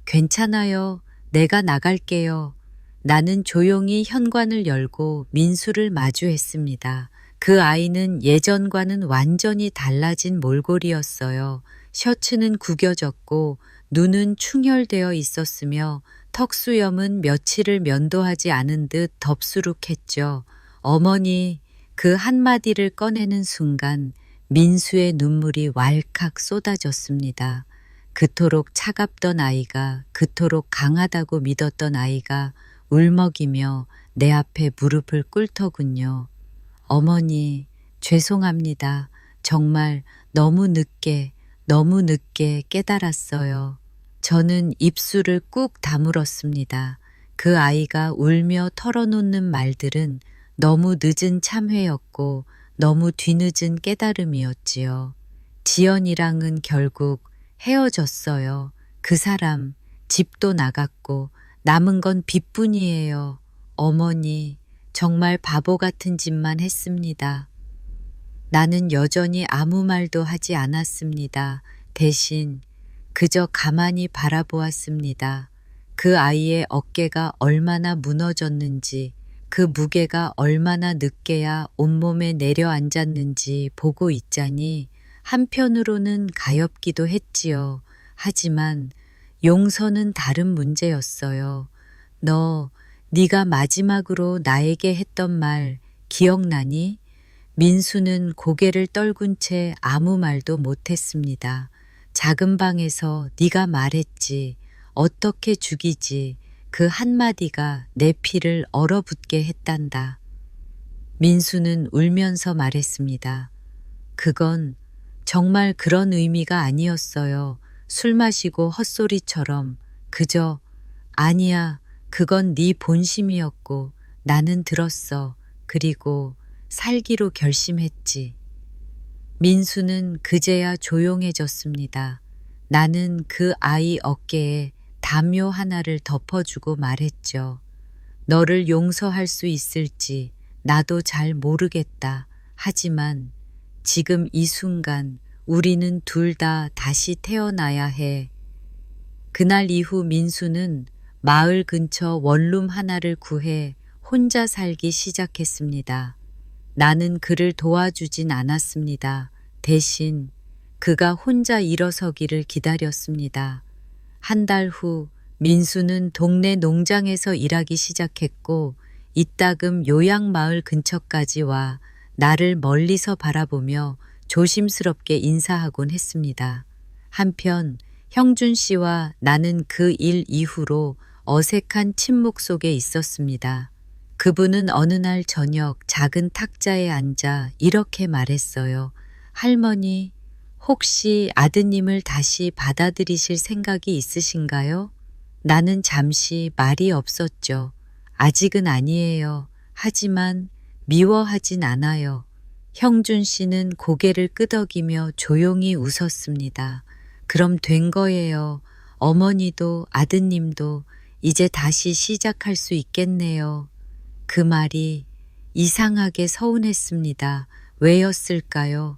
괜찮아요. 내가 나갈게요. 나는 조용히 현관을 열고 민수를 마주했습니다. 그 아이는 예전과는 완전히 달라진 몰골이었어요. 셔츠는 구겨졌고 눈은 충혈되어 있었으며 턱수염은 며칠을 면도하지 않은 듯 덥수룩했죠. 어머니, 그 한마디를 꺼내는 순간 민수의 눈물이 왈칵 쏟아졌습니다. 그토록 차갑던 아이가, 그토록 강하다고 믿었던 아이가 울먹이며 내 앞에 무릎을 꿇더군요. 어머니, 죄송합니다. 정말 너무 늦게 깨달았어요. 저는 입술을 꾹 다물었습니다. 그 아이가 울며 털어놓는 말들은 너무 늦은 참회였고 너무 뒤늦은 깨달음이었지요. 지연이랑은 결국 헤어졌어요. 그 사람, 집도 나갔고 남은 건 빚뿐이에요. 어머니, 정말 바보 같은 짓만 했습니다. 나는 여전히 아무 말도 하지 않았습니다. 대신 그저 가만히 바라보았습니다. 그 아이의 어깨가 얼마나 무너졌는지, 그 무게가 얼마나 늦게야 온몸에 내려앉았는지 보고 있자니 한편으로는 가엾기도 했지요. 하지만 용서는 다른 문제였어요. 네가 마지막으로 나에게 했던 말 기억나니? 민수는 고개를 떨군 채 아무 말도 못했습니다. 작은 방에서 네가 말했지. 어떻게 죽이지. 그 한마디가 내 피를 얼어붙게 했단다. 민수는 울면서 말했습니다. 그건 정말 그런 의미가 아니었어요. 술 마시고 헛소리처럼 그저 아니야. 그건 네 본심이었고 나는 들었어. 그리고 살기로 결심했지. 민수는 그제야 조용해졌습니다. 나는 그 아이 어깨에 담요 하나를 덮어주고 말했죠. 너를 용서할 수 있을지 나도 잘 모르겠다. 하지만 지금 이 순간 우리는 둘 다 다시 태어나야 해. 그날 이후 민수는 마을 근처 원룸 하나를 구해 혼자 살기 시작했습니다. 나는 그를 도와주진 않았습니다. 대신 그가 혼자 일어서기를 기다렸습니다. 한 달 후 민수는 동네 농장에서 일하기 시작했고 이따금 요양마을 근처까지 와 나를 멀리서 바라보며 조심스럽게 인사하곤 했습니다. 한편 형준 씨와 나는 그 일 이후로 어색한 침묵 속에 있었습니다. 그분은 어느 날 저녁 작은 탁자에 앉아 이렇게 말했어요. 할머니, 혹시 아드님을 다시 받아들이실 생각이 있으신가요? 나는 잠시 말이 없었죠. 아직은 아니에요. 하지만 미워하진 않아요. 형준 씨는 고개를 끄덕이며 조용히 웃었습니다. 그럼 된 거예요. 어머니도 아드님도 이제 다시 시작할 수 있겠네요. 그 말이 이상하게 서운했습니다. 왜였을까요?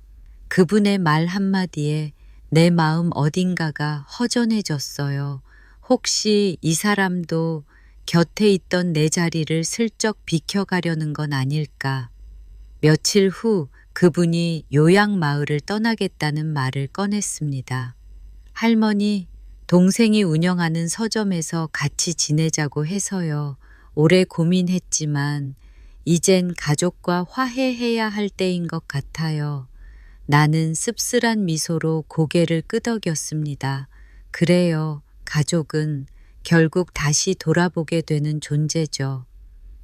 그분의 말 한마디에 내 마음 어딘가가 허전해졌어요. 혹시 이 사람도 곁에 있던 내 자리를 슬쩍 비켜가려는 건 아닐까. 며칠 후 그분이 요양마을을 떠나겠다는 말을 꺼냈습니다. 할머니, 동생이 운영하는 서점에서 같이 지내자고 해서요. 오래 고민했지만 이젠 가족과 화해해야 할 때인 것 같아요. 나는 씁쓸한 미소로 고개를 끄덕였습니다. 그래요. 가족은 결국 다시 돌아보게 되는 존재죠.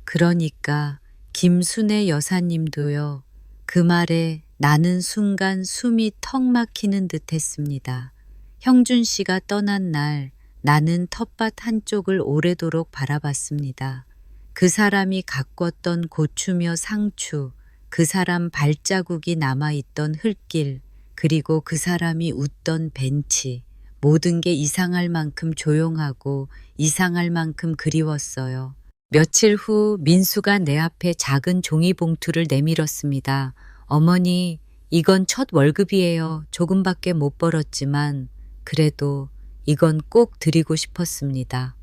그러니까 김순애 여사님도요. 그 말에 나는 순간 숨이 턱 막히는 듯 했습니다. 형준 씨가 떠난 날 나는 텃밭 한쪽을 오래도록 바라봤습니다. 그 사람이 가꿨던 고추며 상추, 그 사람 발자국이 남아있던 흙길, 그리고 그 사람이 웃던 벤치, 모든 게 이상할 만큼 조용하고 이상할 만큼 그리웠어요. 며칠 후 민수가 내 앞에 작은 종이 봉투를 내밀었습니다. 어머니, 이건 첫 월급이에요. 조금밖에 못 벌었지만 그래도 이건 꼭 드리고 싶었습니다.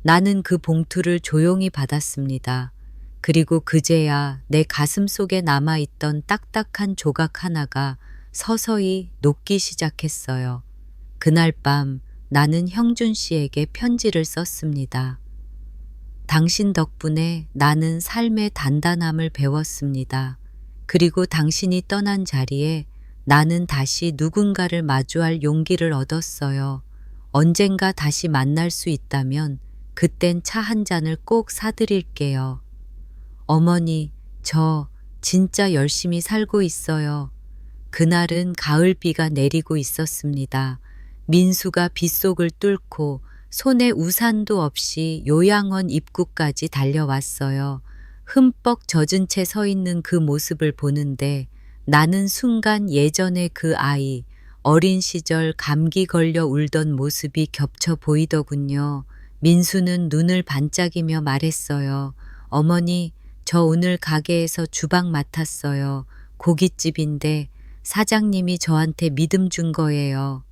나는 그 봉투를 조용히 받았습니다. 그리고 그제야 내 가슴 속에 남아있던 딱딱한 조각 하나가 서서히 녹기 시작했어요. 그날 밤 나는 형준 씨에게 편지를 썼습니다. 당신 덕분에 나는 삶의 단단함을 배웠습니다. 그리고 당신이 떠난 자리에 나는 다시 누군가를 마주할 용기를 얻었어요. 언젠가 다시 만날 수 있다면 그땐 차 한 잔을 꼭 사드릴게요. 어머니, 저 진짜 열심히 살고 있어요. 그날은 가을비가 내리고 있었습니다. 민수가 빗속을 뚫고 손에 우산도 없이 요양원 입구까지 달려왔어요. 흠뻑 젖은 채 서 있는 그 모습을 보는데 나는 순간 예전의 그 아이, 어린 시절 감기 걸려 울던 모습이 겹쳐 보이더군요. 민수는 눈을 반짝이며 말했어요. 어머니, 저 오늘 가게에서 주방 맡았어요. 고깃집인데 사장님이 저한테 믿음 준 거예요.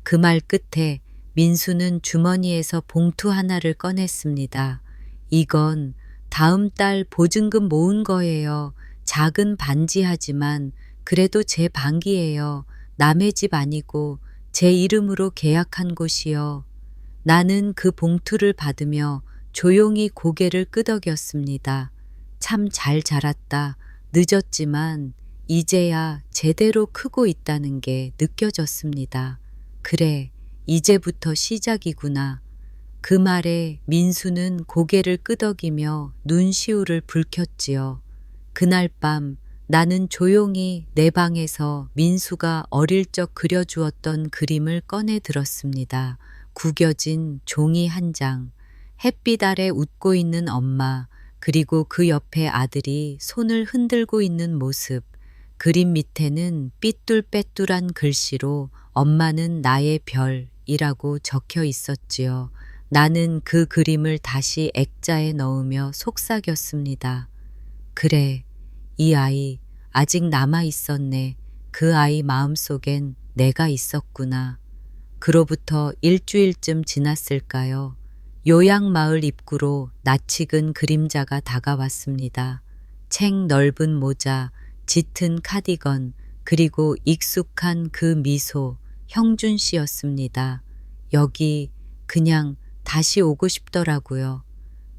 그 말 끝에 민수는 주머니에서 봉투 하나를 꺼냈습니다. 이건 다음 달 보증금 모은 거예요. 작은 반지하지만 그래도 제 방기예요. 남의 집 아니고 제 이름으로 계약한 곳이요. 나는 그 봉투를 받으며 조용히 고개를 끄덕였습니다. 참 잘 자랐다. 늦었지만 이제야 제대로 크고 있다는 게 느껴졌습니다. 그래, 이제부터 시작이구나. 그 말에 민수는 고개를 끄덕이며 눈시울을 붉혔지요. 그날 밤 나는 조용히 내 방에서 민수가 어릴 적 그려주었던 그림을 꺼내 들었습니다. 구겨진 종이 한 장, 햇빛 아래 웃고 있는 엄마, 그리고 그 옆에 아들이 손을 흔들고 있는 모습. 그림 밑에는 삐뚤빼뚤한 글씨로 엄마는 나의 별이라고 적혀 있었지요. 나는 그 그림을 다시 액자에 넣으며 속삭였습니다. 그래, 이 아이 아직 남아 있었네. 그 아이 마음속엔 내가 있었구나. 그로부터 일주일쯤 지났을까요? 요양마을 입구로 낯익은 그림자가 다가왔습니다. 책 넓은 모자, 짙은 카디건, 그리고 익숙한 그 미소, 형준 씨였습니다. 여기 그냥 다시 오고 싶더라고요.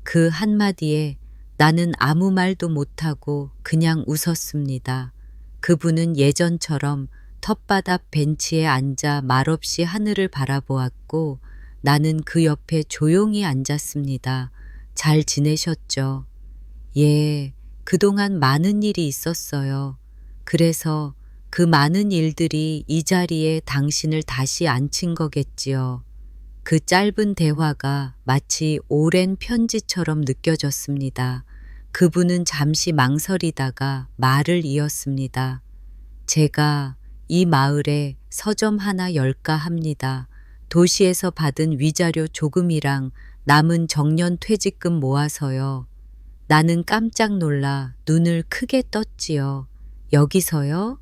그 한마디에 나는 아무 말도 못하고 그냥 웃었습니다. 그분은 예전처럼 텃바닥 벤치에 앉아 말없이 하늘을 바라보았고 나는 그 옆에 조용히 앉았습니다. 잘 지내셨죠? 예, 그동안 많은 일이 있었어요. 그래서 그 많은 일들이 이 자리에 당신을 다시 앉힌 거겠지요. 그 짧은 대화가 마치 오랜 편지처럼 느껴졌습니다. 그분은 잠시 망설이다가 말을 이었습니다. 제가 이 마을에 서점 하나 열까 합니다. 도시에서 받은 위자료 조금이랑 남은 정년 퇴직금 모아서요. 나는 깜짝 놀라 눈을 크게 떴지요. 여기서요?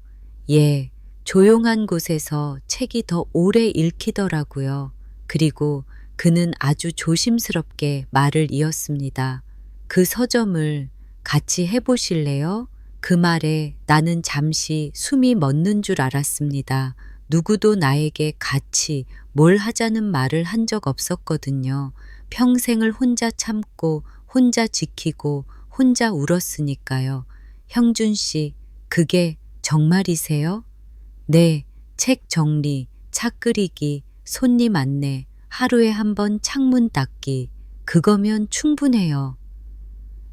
예, 조용한 곳에서 책이 더 오래 읽히더라고요. 그리고 그는 아주 조심스럽게 말을 이었습니다. 그 서점을 같이 해보실래요? 그 말에 나는 잠시 숨이 멎는 줄 알았습니다. 누구도 나에게 같이 뭘 하자는 말을 한 적 없었거든요. 평생을 혼자 참고 혼자 지키고 혼자 울었으니까요. 형준 씨, 그게 정말이세요? 네, 책 정리, 차 끓이기, 손님 안내, 하루에 한 번 창문 닦기, 그거면 충분해요.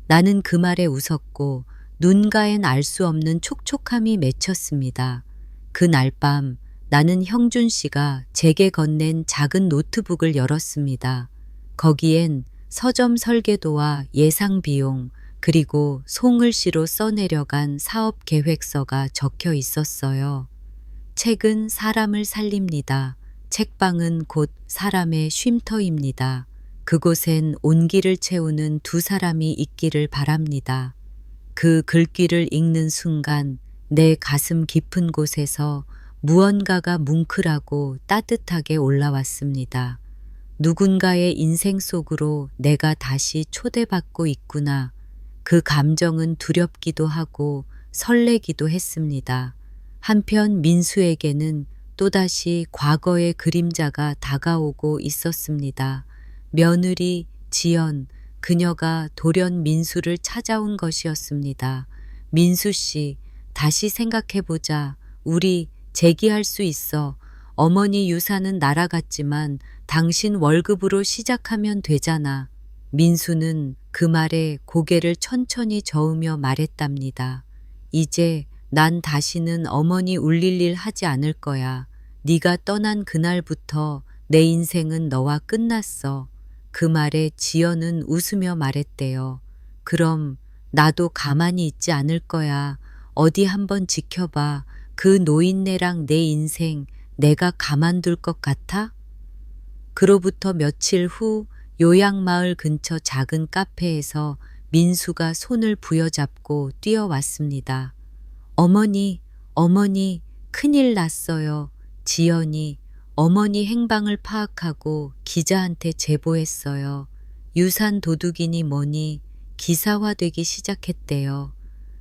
나는 그 말에 웃었고 눈가엔 알 수 없는 촉촉함이 맺혔습니다. 그날 밤 나는 형준 씨가 제게 건넨 작은 노트북을 열었습니다. 거기엔 서점 설계도와 예상 비용, 그리고 송글씨로 써내려간 사업 계획서가 적혀 있었어요. 책은 사람을 살립니다. 책방은 곧 사람의 쉼터입니다. 그곳엔 온기를 채우는 두 사람이 있기를 바랍니다. 그 글귀를 읽는 순간 내 가슴 깊은 곳에서 무언가가 뭉클하고 따뜻하게 올라왔습니다. 누군가의 인생 속으로 내가 다시 초대받고 있구나. 그 감정은 두렵기도 하고 설레기도 했습니다. 한편 민수에게는 또다시 과거의 그림자가 다가오고 있었습니다. 며느리 지연, 그녀가 돌연 민수를 찾아온 것이었습니다. 민수 씨, 다시 생각해보자. 우리 재기할 수 있어. 어머니 유산은 날아갔지만 당신 월급으로 시작하면 되잖아. 민수는 그 말에 고개를 천천히 저으며 말했답니다. 이제 난 다시는 어머니 울릴 일 하지 않을 거야. 네가 떠난 그날부터 내 인생은 너와 끝났어. 그 말에 지연은 웃으며 말했대요. 그럼 나도 가만히 있지 않을 거야. 어디 한번 지켜봐. 그 노인네랑 내 인생 내가 가만둘 것 같아? 그로부터 며칠 후 요양마을 근처 작은 카페에서 민수가 손을 부여잡고 뛰어왔습니다. 어머니, 어머니, 큰일 났어요. 지연이 어머니 행방을 파악하고 기자한테 제보했어요. 유산 도둑이니 뭐니 기사화되기 시작했대요.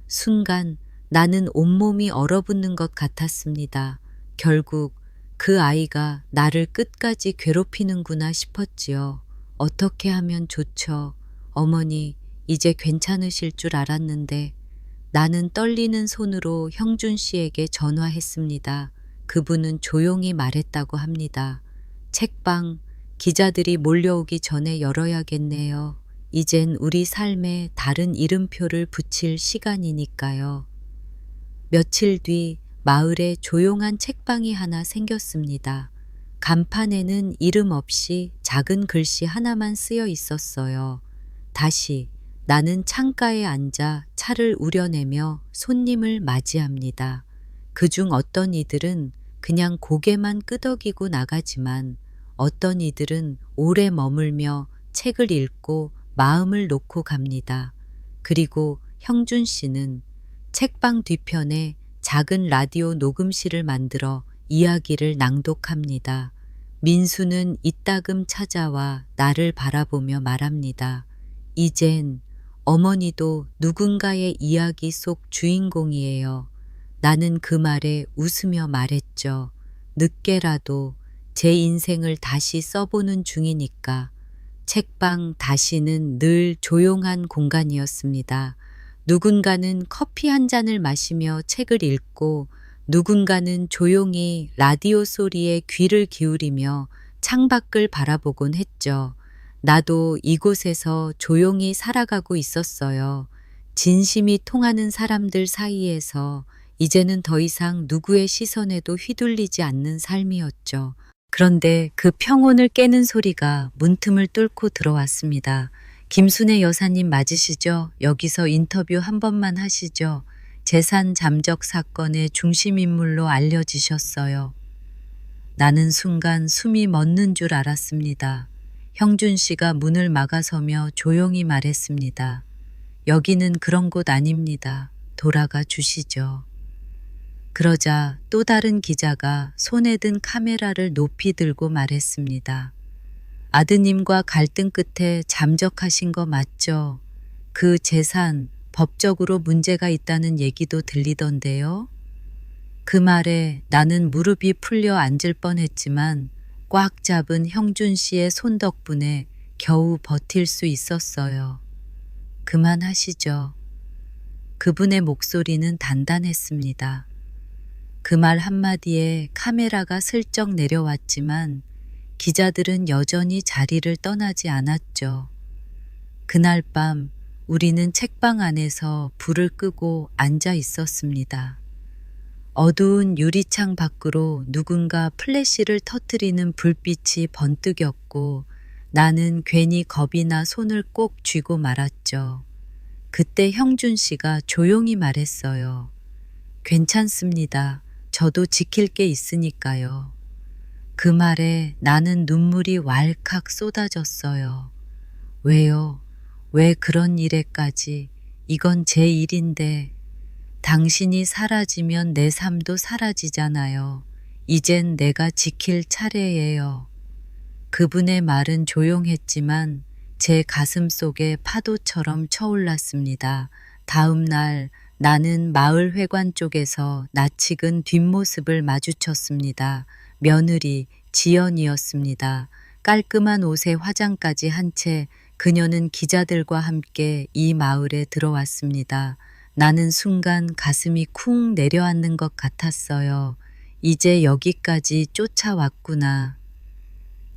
순간 나는 온몸이 얼어붙는 것 같았습니다. 결국 그 아이가 나를 끝까지 괴롭히는구나 싶었지요. 어떻게 하면 좋죠? 어머니, 이제 괜찮으실 줄 알았는데. 나는 떨리는 손으로 형준 씨에게 전화했습니다. 그분은 조용히 말했다고 합니다. 책방, 기자들이 몰려오기 전에 열어야겠네요. 이젠 우리 삶에 다른 이름표를 붙일 시간이니까요. 며칠 뒤 마을에 조용한 책방이 하나 생겼습니다. 간판에는 이름 없이 작은 글씨 하나만 쓰여 있었어요. 다시 나는 창가에 앉아 차를 우려내며 손님을 맞이합니다. 그중 어떤 이들은 그냥 고개만 끄덕이고 나가지만 어떤 이들은 오래 머물며 책을 읽고 마음을 놓고 갑니다. 그리고 형준 씨는 책방 뒤편에 작은 라디오 녹음실을 만들어 이야기를 낭독합니다. 민수는 이따금 찾아와 나를 바라보며 말합니다. 이젠 어머니도 누군가의 이야기 속 주인공이에요. 나는 그 말에 웃으며 말했죠. 늦게라도 제 인생을 다시 써보는 중이니까. 책방 다시는 늘 조용한 공간이었습니다. 누군가는 커피 한 잔을 마시며 책을 읽고 누군가는 조용히 라디오 소리에 귀를 기울이며 창밖을 바라보곤 했죠. 나도 이곳에서 조용히 살아가고 있었어요. 진심이 통하는 사람들 사이에서 이제는 더 이상 누구의 시선에도 휘둘리지 않는 삶이었죠. 그런데 그 평온을 깨는 소리가 문틈을 뚫고 들어왔습니다. 김순애 여사님 맞으시죠? 여기서 인터뷰 한 번만 하시죠. 재산 잠적 사건의 중심인물로 알려지셨어요. 나는 순간 숨이 멎는 줄 알았습니다. 형준 씨가 문을 막아서며 조용히 말했습니다. 여기는 그런 곳 아닙니다. 돌아가 주시죠. 그러자 또 다른 기자가 손에 든 카메라를 높이 들고 말했습니다. 아드님과 갈등 끝에 잠적하신 거 맞죠? 그 재산 법적으로 문제가 있다는 얘기도 들리던데요. 그 말에 나는 무릎이 풀려 앉을 뻔했지만 꽉 잡은 형준 씨의 손 덕분에 겨우 버틸 수 있었어요. 그만하시죠. 그분의 목소리는 단단했습니다. 그 말 한마디에 카메라가 슬쩍 내려왔지만 기자들은 여전히 자리를 떠나지 않았죠. 그날 밤 우리는 책방 안에서 불을 끄고 앉아 있었습니다. 어두운 유리창 밖으로 누군가 플래시를 터뜨리는 불빛이 번뜩였고 나는 괜히 겁이 나 손을 꼭 쥐고 말았죠. 그때 형준 씨가 조용히 말했어요. 괜찮습니다. 저도 지킬 게 있으니까요. 그 말에 나는 눈물이 왈칵 쏟아졌어요. 왜요? 왜 그런 일에까지? 이건 제 일인데 당신이 사라지면 내 삶도 사라지잖아요. 이젠 내가 지킬 차례예요. 그분의 말은 조용했지만 제 가슴 속에 파도처럼 쳐올랐습니다. 다음 날 나는 마을 회관 쪽에서 낯익은 뒷모습을 마주쳤습니다. 며느리 지연이었습니다. 깔끔한 옷에 화장까지 한 채 그녀는 기자들과 함께 이 마을에 들어왔습니다. 나는 순간 가슴이 쿵 내려앉는 것 같았어요. 이제 여기까지 쫓아왔구나.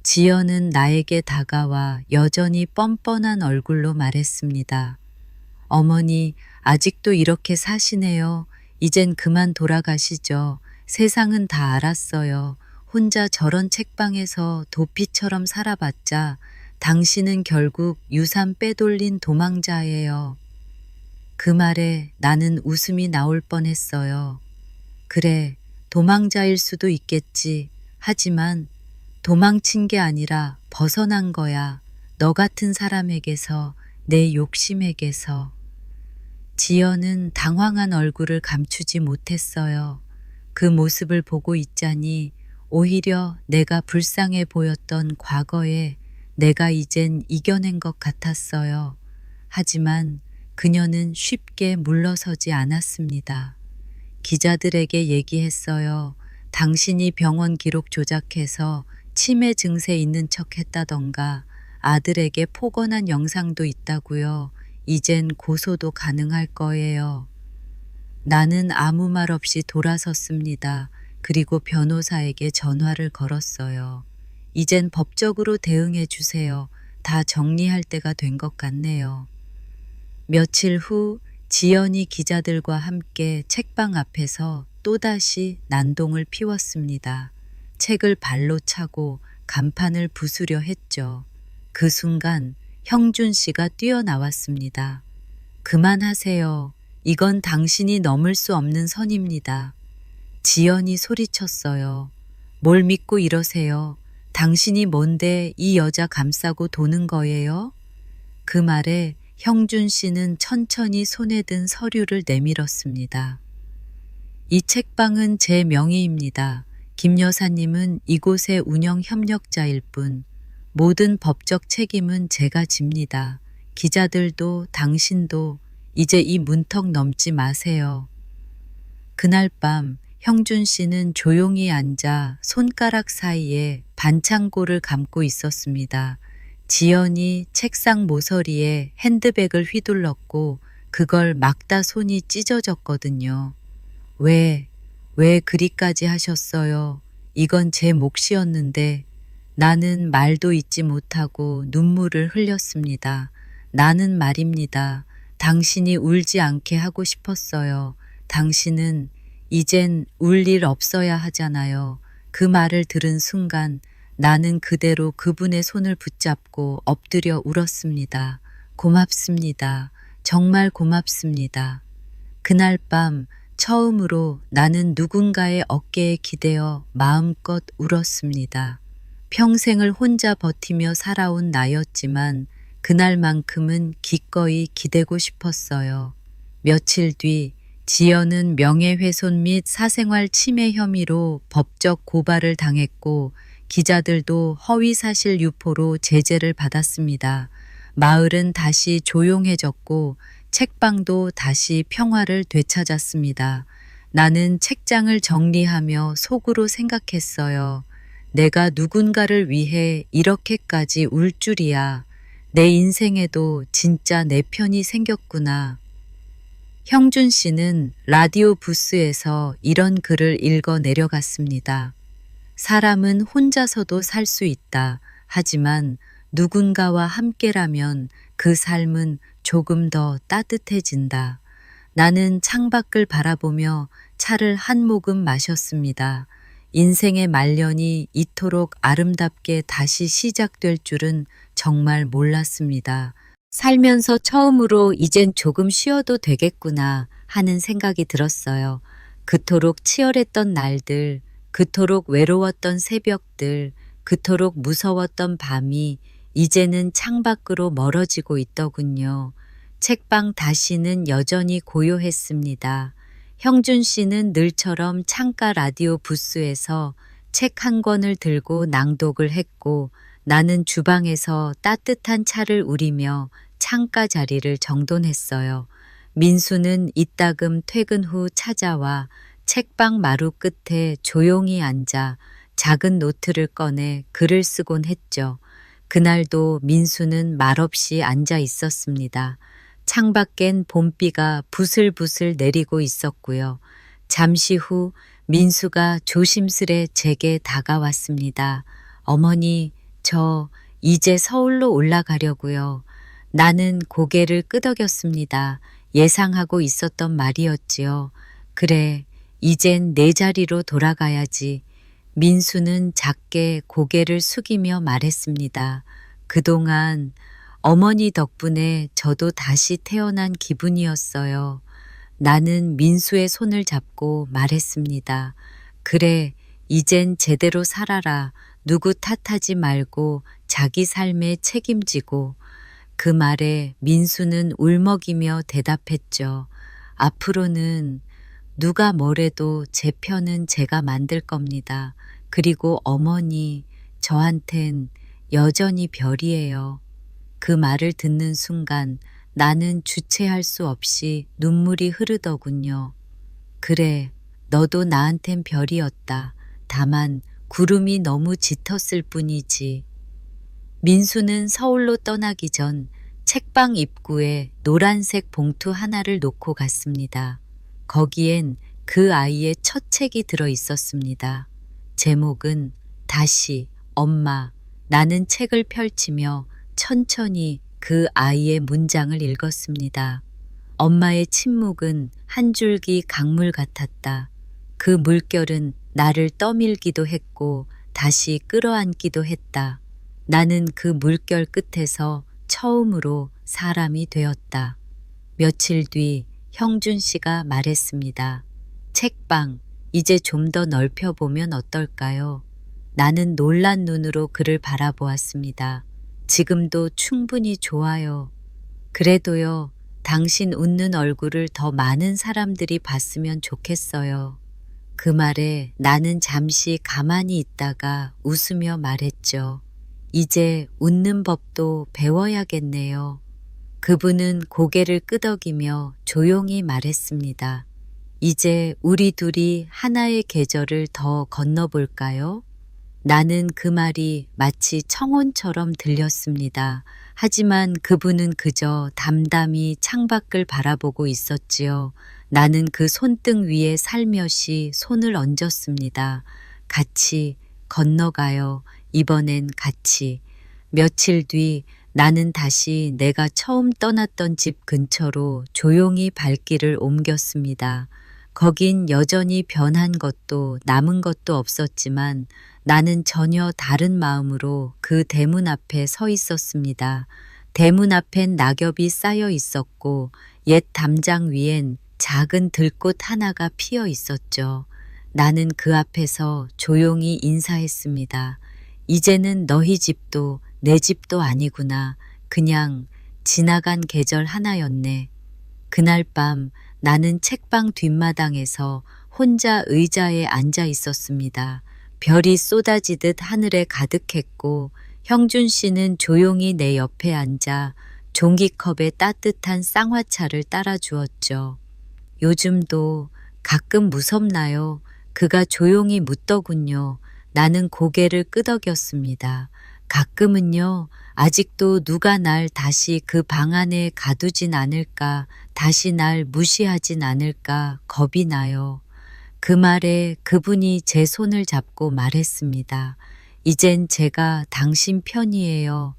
지연은 나에게 다가와 여전히 뻔뻔한 얼굴로 말했습니다. 어머니, 아직도 이렇게 사시네요. 이젠 그만 돌아가시죠. 세상은 다 알았어요. 혼자 저런 책방에서 도피처럼 살아봤자 당신은 결국 유산 빼돌린 도망자예요. 그 말에 나는 웃음이 나올 뻔했어요. 그래, 도망자일 수도 있겠지. 하지만 도망친 게 아니라 벗어난 거야. 너 같은 사람에게서, 내 욕심에게서. 지연은 당황한 얼굴을 감추지 못했어요. 그 모습을 보고 있자니 오히려 내가 불쌍해 보였던 과거에 내가 이젠 이겨낸 것 같았어요. 하지만 그녀는 쉽게 물러서지 않았습니다. 기자들에게 얘기했어요. 당신이 병원 기록 조작해서 치매 증세 있는 척 했다던가 아들에게 폭언한 영상도 있다고요. 이젠 고소도 가능할 거예요. 나는 아무 말 없이 돌아섰습니다. 그리고 변호사에게 전화를 걸었어요. 이젠 법적으로 대응해 주세요. 다 정리할 때가 된 것 같네요. 며칠 후 지연이 기자들과 함께 책방 앞에서 또다시 난동을 피웠습니다. 책을 발로 차고 간판을 부수려 했죠. 그 순간 형준 씨가 뛰어나왔습니다. 그만하세요. 이건 당신이 넘을 수 없는 선입니다. 지연이 소리쳤어요. 뭘 믿고 이러세요? 당신이 뭔데 이 여자 감싸고 도는 거예요? 그 말에 형준 씨는 천천히 손에 든 서류를 내밀었습니다. 이 책방은 제 명의입니다. 김 여사님은 이곳의 운영 협력자일 뿐 모든 법적 책임은 제가 집니다. 기자들도 당신도 이제 이 문턱 넘지 마세요. 그날 밤 형준 씨는 조용히 앉아 손가락 사이에 반창고를 감고 있었습니다. 지연이 책상 모서리에 핸드백을 휘둘렀고 그걸 막다 손이 찢어졌거든요. 왜 그리까지 하셨어요? 이건 제 몫이었는데. 나는 말도 잇지 못하고 눈물을 흘렸습니다. 나는 말입니다. 당신이 울지 않게 하고 싶었어요. 당신은 이젠 울 일 없어야 하잖아요. 그 말을 들은 순간 나는 그대로 그분의 손을 붙잡고 엎드려 울었습니다. 고맙습니다. 정말 고맙습니다. 그날 밤 처음으로 나는 누군가의 어깨에 기대어 마음껏 울었습니다. 평생을 혼자 버티며 살아온 나였지만 그날만큼은 기꺼이 기대고 싶었어요. 며칠 뒤 지연은 명예훼손 및 사생활 침해 혐의로 법적 고발을 당했고 기자들도 허위사실 유포로 제재를 받았습니다. 마을은 다시 조용해졌고 책방도 다시 평화를 되찾았습니다. 나는 책장을 정리하며 속으로 생각했어요. 내가 누군가를 위해 이렇게까지 울 줄이야. 내 인생에도 진짜 내 편이 생겼구나. 형준 씨는 라디오 부스에서 이런 글을 읽어 내려갔습니다. 사람은 혼자서도 살 수 있다. 하지만 누군가와 함께라면 그 삶은 조금 더 따뜻해진다. 나는 창밖을 바라보며 차를 한 모금 마셨습니다. 인생의 말년이 이토록 아름답게 다시 시작될 줄은 정말 몰랐습니다. 살면서 처음으로 이젠 조금 쉬어도 되겠구나 하는 생각이 들었어요. 그토록 치열했던 날들, 그토록 외로웠던 새벽들, 그토록 무서웠던 밤이 이제는 창밖으로 멀어지고 있더군요. 책방 다시는 여전히 고요했습니다. 형준 씨는 늘처럼 창가 라디오 부스에서 책 한 권을 들고 낭독을 했고 나는 주방에서 따뜻한 차를 우리며 창가 자리를 정돈했어요. 민수는 이따금 퇴근 후 찾아와 책방 마루 끝에 조용히 앉아 작은 노트를 꺼내 글을 쓰곤 했죠. 그날도 민수는 말없이 앉아 있었습니다. 창밖엔 봄비가 부슬부슬 내리고 있었고요. 잠시 후 민수가 조심스레 제게 다가왔습니다. 어머니, 저 이제 서울로 올라가려고요. 나는 고개를 끄덕였습니다. 예상하고 있었던 말이었지요. 그래, 이젠 내 자리로 돌아가야지. 민수는 작게 고개를 숙이며 말했습니다. 그동안 어머니 덕분에 저도 다시 태어난 기분이었어요. 나는 민수의 손을 잡고 말했습니다. 그래, 이젠 제대로 살아라. 누구 탓하지 말고 자기 삶에 책임지고. 그 말에 민수는 울먹이며 대답했죠. 앞으로는 누가 뭐래도 제 편은 제가 만들 겁니다. 그리고 어머니, 저한텐 여전히 별이에요. 그 말을 듣는 순간 나는 주체할 수 없이 눈물이 흐르더군요. 그래, 너도 나한텐 별이었다. 다만 구름이 너무 짙었을 뿐이지. 민수는 서울로 떠나기 전 책방 입구에 노란색 봉투 하나를 놓고 갔습니다. 거기엔 그 아이의 첫 책이 들어 있었습니다. 제목은 다시 엄마. 나는 책을 펼치며 천천히 그 아이의 문장을 읽었습니다. 엄마의 침묵은 한 줄기 강물 같았다. 그 물결은 나를 떠밀기도 했고 다시 끌어안기도 했다. 나는 그 물결 끝에서 처음으로 사람이 되었다. 며칠 뒤 형준 씨가 말했습니다. 책방, 이제 좀 더 넓혀보면 어떨까요? 나는 놀란 눈으로 그를 바라보았습니다. 지금도 충분히 좋아요. 그래도요, 당신 웃는 얼굴을 더 많은 사람들이 봤으면 좋겠어요. 그 말에 나는 잠시 가만히 있다가 웃으며 말했죠. 이제 웃는 법도 배워야겠네요. 그분은 고개를 끄덕이며 조용히 말했습니다. 이제 우리 둘이 하나의 계절을 더 건너볼까요? 나는 그 말이 마치 청혼처럼 들렸습니다. 하지만 그분은 그저 담담히 창밖을 바라보고 있었지요. 나는 그 손등 위에 살며시 손을 얹었습니다. 같이 건너가요. 이번엔 같이. 며칠 뒤 나는 다시 내가 처음 떠났던 집 근처로 조용히 발길을 옮겼습니다. 거긴 여전히 변한 것도 남은 것도 없었지만 나는 전혀 다른 마음으로 그 대문 앞에 서 있었습니다. 대문 앞엔 낙엽이 쌓여 있었고 옛 담장 위엔 작은 들꽃 하나가 피어 있었죠. 나는 그 앞에서 조용히 인사했습니다. 이제는 너희 집도 내 집도 아니구나. 그냥 지나간 계절 하나였네. 그날 밤 나는 책방 뒷마당에서 혼자 의자에 앉아 있었습니다. 별이 쏟아지듯 하늘에 가득했고 형준 씨는 조용히 내 옆에 앉아 종이컵에 따뜻한 쌍화차를 따라 주었죠. 요즘도 가끔 무섭나요? 그가 조용히 묻더군요. 나는 고개를 끄덕였습니다. 가끔은요. 아직도 누가 날 다시 그 방 안에 가두진 않을까, 다시 날 무시하진 않을까 겁이 나요. 그 말에 그분이 제 손을 잡고 말했습니다. 이젠 제가 당신 편이에요.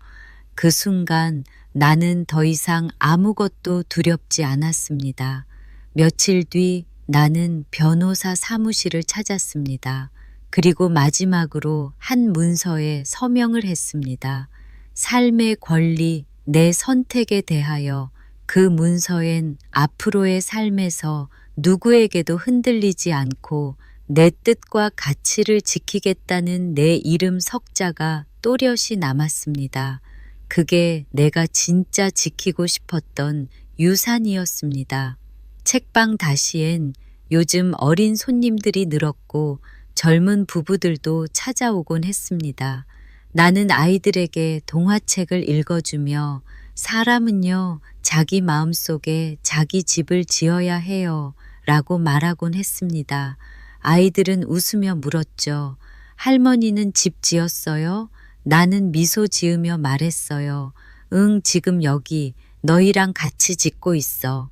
그 순간 나는 더 이상 아무것도 두렵지 않았습니다. 며칠 뒤 나는 변호사 사무실을 찾았습니다. 그리고 마지막으로 한 문서에 서명을 했습니다. 삶의 권리, 내 선택에 대하여. 그 문서엔 앞으로의 삶에서 누구에게도 흔들리지 않고 내 뜻과 가치를 지키겠다는 내 이름 석자가 또렷이 남았습니다. 그게 내가 진짜 지키고 싶었던 유산이었습니다. 책방 다시엔 요즘 어린 손님들이 늘었고 젊은 부부들도 찾아오곤 했습니다. 나는 아이들에게 동화책을 읽어주며 사람은요, 자기 마음속에 자기 집을 지어야 해요. 라고 말하곤 했습니다. 아이들은 웃으며 물었죠. 할머니는 집 지었어요? 나는 미소 지으며 말했어요. 응, 지금 여기 너희랑 같이 짓고 있어.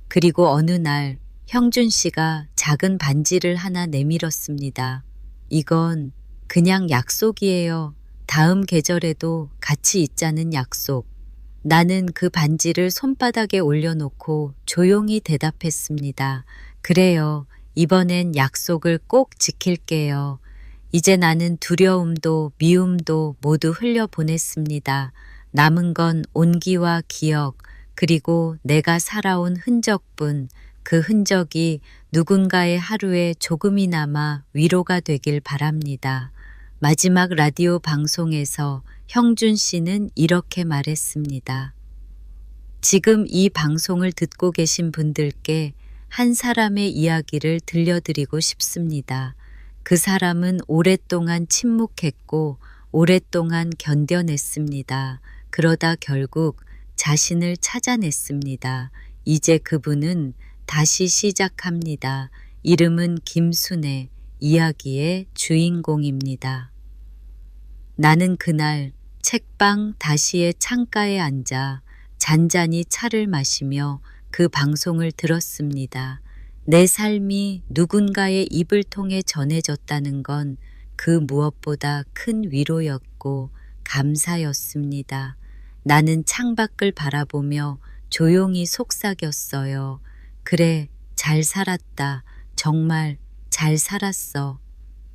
그리고 어느 날 형준 씨가 작은 반지를 하나 내밀었습니다. 이건 그냥 약속이에요. 다음 계절에도 같이 있자는 약속. 나는 그 반지를 손바닥에 올려놓고 조용히 대답했습니다. 그래요. 이번엔 약속을 꼭 지킬게요. 이제 나는 두려움도 미움도 모두 흘려보냈습니다. 남은 건 온기와 기억, 그리고 내가 살아온 흔적뿐, 그 흔적이 누군가의 하루에 조금이나마 위로가 되길 바랍니다. 마지막 라디오 방송에서 형준 씨는 이렇게 말했습니다. 지금 이 방송을 듣고 계신 분들께 한 사람의 이야기를 들려드리고 싶습니다. 그 사람은 오랫동안 침묵했고 오랫동안 견뎌냈습니다. 그러다 결국 자신을 찾아냈습니다. 이제 그분은 다시 시작합니다. 이름은 김순애, 이야기의 주인공입니다. 나는 그날 책방 다시의 창가에 앉아 잔잔히 차를 마시며 그 방송을 들었습니다. 내 삶이 누군가의 입을 통해 전해졌다는 건 그 무엇보다 큰 위로였고 감사였습니다. 나는 창밖을 바라보며 조용히 속삭였어요. 그래, 잘 살았다. 정말 잘 살았어.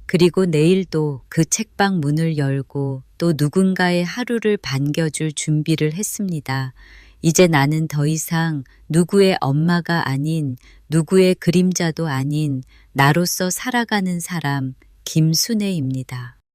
그리고 내일도 그 책방 문을 열고 또 누군가의 하루를 반겨줄 준비를 했습니다. 이제 나는 더 이상 누구의 엄마가 아닌, 누구의 그림자도 아닌 나로서 살아가는 사람 김순애입니다.